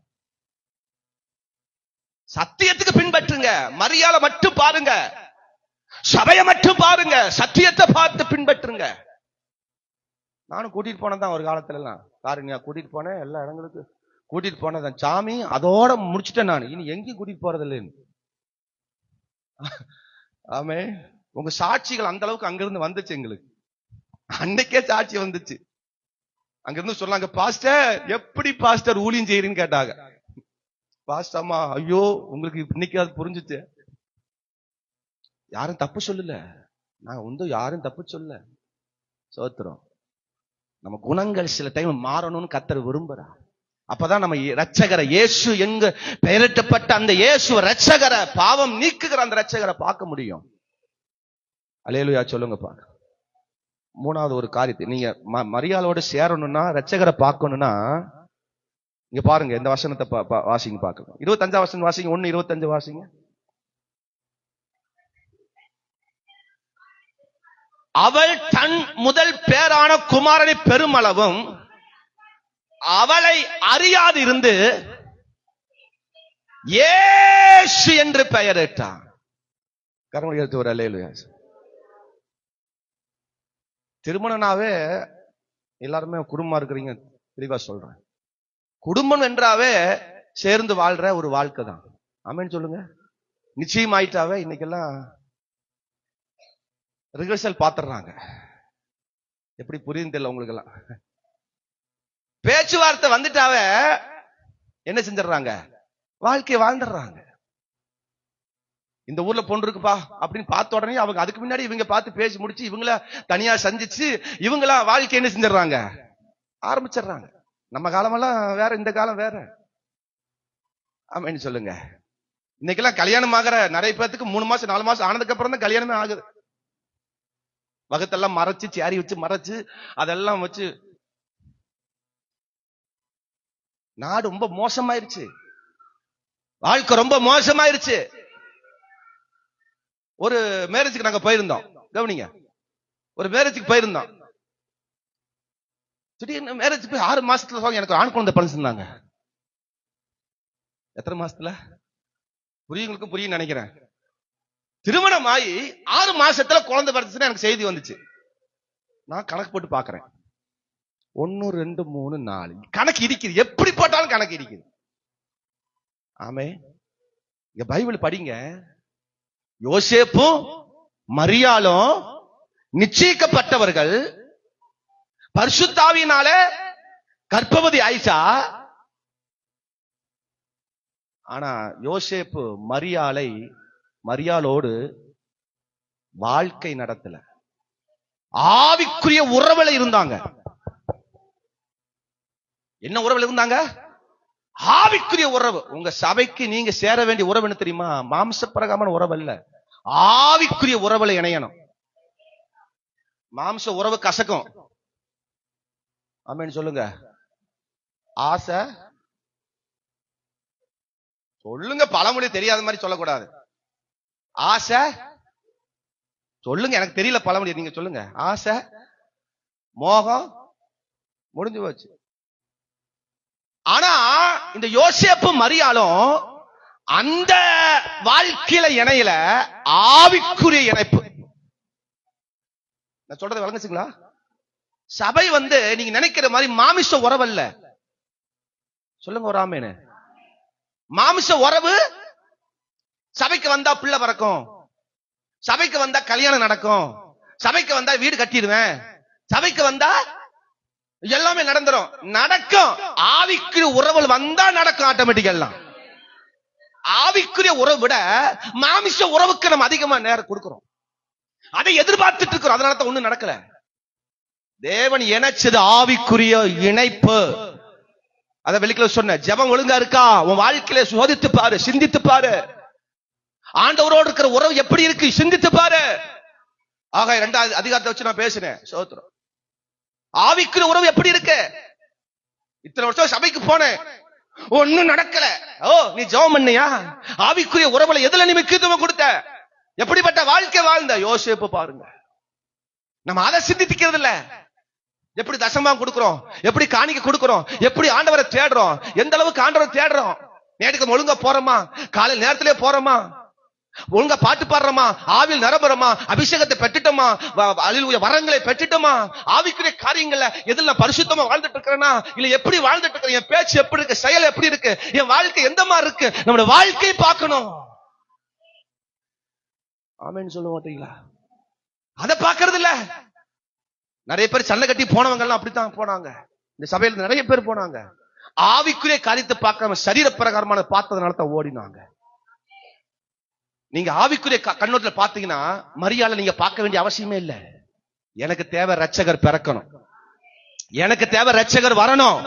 Speaker 1: சத்தியத்துக்கு பின்பற்றுங்க. மரியாதை மட்டும் பாருங்க, சபையை மட்டும் பாருங்க, சத்தியத்தை பார்த்து பின்பற்றுங்க. நானும் கூட்டிட்டு போனதான் ஒரு காலத்துல எல்லாம். காரணியா கூட்டிட்டு போனேன், எல்லா இடங்களுக்கு கூட்டிட்டு போனதான். சாமி அதோட முடிச்சுட்டேன் நான், இனி எங்கேயும் கூட்டிட்டு போறது இல்லைன்னு. ஆமே, உங்க சாட்சிகள் அந்த அளவுக்கு அங்கிருந்து வந்துச்சு. எங்களுக்கு அன்னைக்கே சாட்சி வந்துச்சு. அங்கிருந்து சொன்னாங்க, பாஸ்டர் எப்படி பாஸ்டர் ஊழியம் செய்யறீன்னு கேட்டாங்க. பாஸ்டர் அம்மா, ஐயோ உங்களுக்கு இன்னைக்கு அது புரிஞ்சுச்சு. யாரும் தப்பு சொல்லல, நான் வந்து யாரும் தப்பு சொல்ல. சோத்திரம். நம்ம குணங்கள் சில டைம் மாறணும்னு கர்த்தர் விரும்புறார். அப்பதான் நம்ம ரட்சகரை, இயேசு எங்க பெயரிட்டப்பட்ட அந்த இயேசு ரட்சகரை, பாவம் நீக்குகிற அந்த ரட்சகரை பார்க்க முடியும். அல்லேலூயா சொல்லுங்க. பாக்க 3வது ஒரு காரியத்தை, நீங்க மரியாதையோட சேரணும்னா, ரட்சகரை பார்க்கணும்னா, இங்க பாருங்க, இந்த வசனத்தை வாசிங்க பார்க்கலாம். 25ஆம் வசனம் வாசிங்க. 1:25 வாசிங்க. அவள் தன் முதல் பேரான குமாரனை பெருமளவும் அவளை அறியாது இருந்து இயேசு என்று பெயரிட்டான். கரங்களை எடுத்து ஒரு அல்லேலூயா. திருமணனாவே எல்லாருமே குடும்பமா இருக்கிறீங்க, தெளிவா சொல்றேன். குடும்பம் என்றாவே சேர்ந்து வாழ்ற ஒரு வாழ்க்கை தான். ஆமென் சொல்லுங்க. நிச்சயம் ஆயிட்டாவே இன்னைக்கெல்லாம் ரிஹர்சல் பாத்துறாங்க. எப்படி புரியுது தெரியல உங்களுக்கு எல்லாம். பேச்சுவார்த்தை வந்துட்டாவே என்ன செஞ்சிடறாங்க? வாழ்க்கையை வாழ்ந்துடுறாங்க. இந்த ஊர்ல பொண்ணு இருக்குப்பா அப்படின்னு பார்த்த உடனே அவங்க அதுக்கு முன்னாடி இவங்க பார்த்து பேசி முடிச்சு, இவங்கள தனியா சந்திச்சு, இவங்களா வாழ்க்கை என்ன செஞ்சிடறாங்க? ஆரம்பிச்சிடுறாங்க. நம்ம காலமெல்லாம் வேற, இந்த காலம் வேற. ஆமென் சொல்லுங்க. இன்னைக்கெல்லாம் கல்யாணம் ஆகிற நிறைய பேருக்கு 3 மாசம் 4 மாசம் ஆனதுக்கு அப்புறம் தான் கல்யாணமே ஆகுது. வகத்தெல்லாம் மறைச்சு, சேரி வச்சு மறைச்சு, அதெல்லாம் வச்சு நாடு ரொம்ப மோசமாயிருச்சு. வாழ்க்கை ரொம்ப மோசமாயிருச்சு. ஒரு மேரேஜுக்கு நாங்க போயிருந்தோம், கவனிங்க. ஒரு மேரேஜுக்கு போயிருந்தோம். திடீர்னு மேரேஜ் போய் 6 மாசத்துல எனக்கு ஆண் குழந்தை பண்ண சொன்னாங்க. எத்தனை மாசத்துல புரியுங்களுக்கு புரியும் நினைக்கிறேன். திருமணம் ஆகி 6 மாசத்துல குழந்தை பிறந்துச்சுன்னு எனக்கு செய்தி வந்துச்சு. நான் கணக்கு போட்டு பாக்குறேன். 1 2 3 4 கணக்கு இருக்குது. எப்படி போட்டாலும் கணக்கு இருக்குது. ஆமே, இங்க பைபிள் படிங்க. யோசேப்பும் மரியாளும் நிச்சயிக்கப்பட்டவர்கள். பரிசுத்த ஆவியினால கர்ப்பவதி ஆயிஷா. ஆனா யோசேப்பு மரியாளோடு வாழ்க்கை நடத்தல, ஆவிக்குரிய உறவுல இருந்தாங்க. என்ன உறவுல இருந்தாங்க? ஆவிக்குரிய உறவு. உங்க சபைக்கு நீங்க சேர வேண்டிய உறவு என்ன தெரியுமா? மாம்சப்பிரகாரமான உறவு அல்ல, ஆவிக்குரிய உறவுல இணையணும். மாம்ச உறவு கசக்கும். ஆமென் சொல்லுங்க. ஆசை சொல்லுங்க, பழமொழி தெரியாத மாதிரி சொல்லக்கூடாது. ஆசை சொல்லுங்க, எனக்கு தெரியல பழமொழி, நீங்க சொல்லுங்க. ஆசை, மோகம், முடிஞ்சு போச்சு. ஆனா இந்த யோசேப்பு மரியாளும் அந்த வாழ்க்கையில இணையில, ஆவிக்குரிய இணைப்பு. நான் சொல்றது விளங்குச்சுங்களா? சபை நீங்க நினைக்கிற மாதிரி மாமிச உறவு அல்ல. சொல்லுங்க ஒரு ஆமேனு. மாமிச உறவு சபைக்கு வந்தா பிள்ளை பிறக்கும், சபைக்கு வந்தா கல்யாணம் நடக்கும், சபைக்கு வந்தா வீடு கட்டிடுவேன், சபைக்கு வந்தா எல்லாமே நடக்கும். ஆவிக்குரிய உறவு வந்தா நடக்கும் ஆட்டோமேட்டிக்கா. ஆவிக்குரிய உறவு விட மாமிச உறவுக்கு நம்ம அதிகமா நேரம் கொடுக்கிறோம். அதை எதிர்பார்த்துட்டு இருக்கிறோம். அதனால தான் ஒண்ணும் நடக்கல. தேவன் இணைச்சது ஆவிக்குரிய இணைப்பு. அத வெளிக்கல சொன்ன. ஜெபம் ஒழுங்கா இருக்கா? உன் வாழ்க்கையில சோதித்து பாரு, சிந்தித்து பாரு. ஆண்டவரோடு இருக்கிற உறவு எப்படி இருக்கு சிந்தித்து பாரு. ஆக 2வது அதிகாரத்தை வச்சு நான் பேசினேன். சோத்திரம். ஆவிக்குரிய உறவு எப்படி இருக்கு? இத்தனை வருஷம் சபைக்கு போனேன், ஒண்ணும் நடக்கல. ஓ, நீ ஜெபம் பண்ணியா? ஆவிக்குரிய உறவுல எதுல நீ முக்கியத்துவம் கொடுத்த? எப்படிப்பட்ட வாழ்க்கை வாழ்ந்த? யோசேப்பு பாருங்க. நம்ம அதை சிந்திக்கிறது இல்ல. எப்படி தசமம் கொடுக்கிறோம், எப்படி காணிக்கை கொடுக்கிறோம், எப்படி ஆண்டவரை தேடுறோம், எந்த அளவுக்கு ஆண்டவரை தேடுறோம். நேற்றுக்கு ஒழுங்கா போறோமா? காலையில் நேரத்திலே போறோமா? ஒழுங்கா பாட்டு பாடுறோமா? ஆவியில் நிரம்புறோமா? அபிஷேகத்தை பெற்றுட்டோமா? வரங்களை பெற்றுட்டோமா? ஆவிக்குரிய காரியங்கள்ல எதுல பரிசுத்தமா வாழ்ந்துட்டு இருக்கிறேன்னா இல்ல எப்படி வாழ்ந்துட்டு இருக்கிறேன்? என் பேச்சு எப்படி இருக்கு? செயல் எப்படி இருக்கு? என் வாழ்க்கை எந்த மாதிரி இருக்கு? நம்மளோட வாழ்க்கையை பார்க்கணும். ஆமென் சொல்ல மாட்டீங்களா? அதை பார்க்கறது இல்ல. நிறைய பேர் சண்டை கட்டி போனவங்க எல்லாம் அப்படித்தான் போனாங்க. இந்த சபையில நிறைய பேர் போனாங்க. ஆவிக்குரிய காரியத்தை பார்க்காம சரீர பிரகாரமான பார்த்ததுனால தான் ஓடினாங்க. நீங்க ஆவிக்குரிய கண்ணோட்டத்தில் பார்த்தீங்கன்னா மரியாதை நீங்க பார்க்க வேண்டிய அவசியமே இல்லை. எனக்கு தேவை ரட்சகர் பிறக்கணும், எனக்கு தேவை ரட்சகர் வரணும்,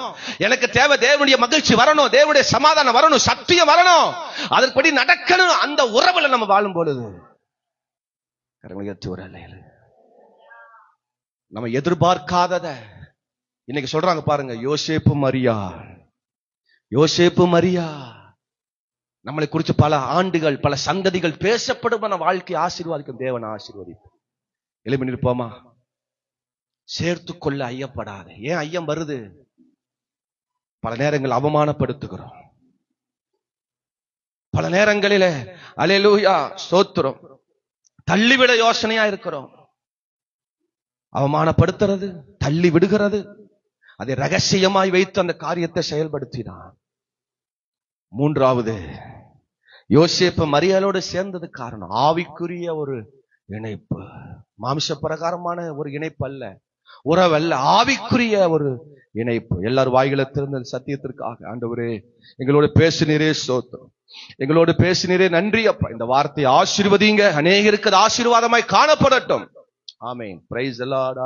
Speaker 1: எனக்கு தேவை தேவனுடைய மகிழ்ச்சி வரணும், தேவனுடைய சமாதானம் வரணும், சத்தியம் வரணும், அதன்படி நடக்கணும். அந்த உறவுல நம்ம வாழும் பொழுது நம்ம எதிர்பார்க்காதத இன்னைக்கு சொல்றாங்க பாருங்க. யோசேப்பு மரியா நம்மளை குறித்து பல ஆண்டுகள் பல சந்ததிகள் பேசப்படும். வாழ்க்கை ஆசீர்வாதிக்கும். தேவன் ஆசீர்வதிப்போம். எளிமையில் இருப்போமா? சேர்த்து கொள்ள ஐயப்படாத. ஏன் ஐயம் வருது? பல நேரங்கள் அவமானப்படுத்துகிறோம், பல நேரங்களில அல்லேலூயா ஸ்தோத்திரம் தள்ளிவிட யோசனையா இருக்கிறோம். அவமானப்படுத்துறது, தள்ளி விடுகிறது, அதை ரகசியமாய் வைத்து அந்த காரியத்தை செயல்படுத்தினான். 3வது யோசேப்பு மரியாளோடு சேர்ந்தது காரணம் ஆவிக்குரிய ஒரு இணைப்பு. மாம்ச பிரகாரமான ஒரு இணைப்பு அல்ல, உறவு அல்ல, ஆவிக்குரிய ஒரு இணைப்பு. எல்லாரும் வாய்களை திறந்த சத்தியத்திற்காக ஆண்டவரே எங்களோடு பேசினீரே ஸ்தோத்திரம், எங்களோடு பேசினீரே நன்றி அப்பா. இந்த வார்த்தையை ஆசீர்வதிங்க, அநேகருக்கு ஆசீர்வாதமாய் காணப்படட்டும். ஆமென். Praise the Lord.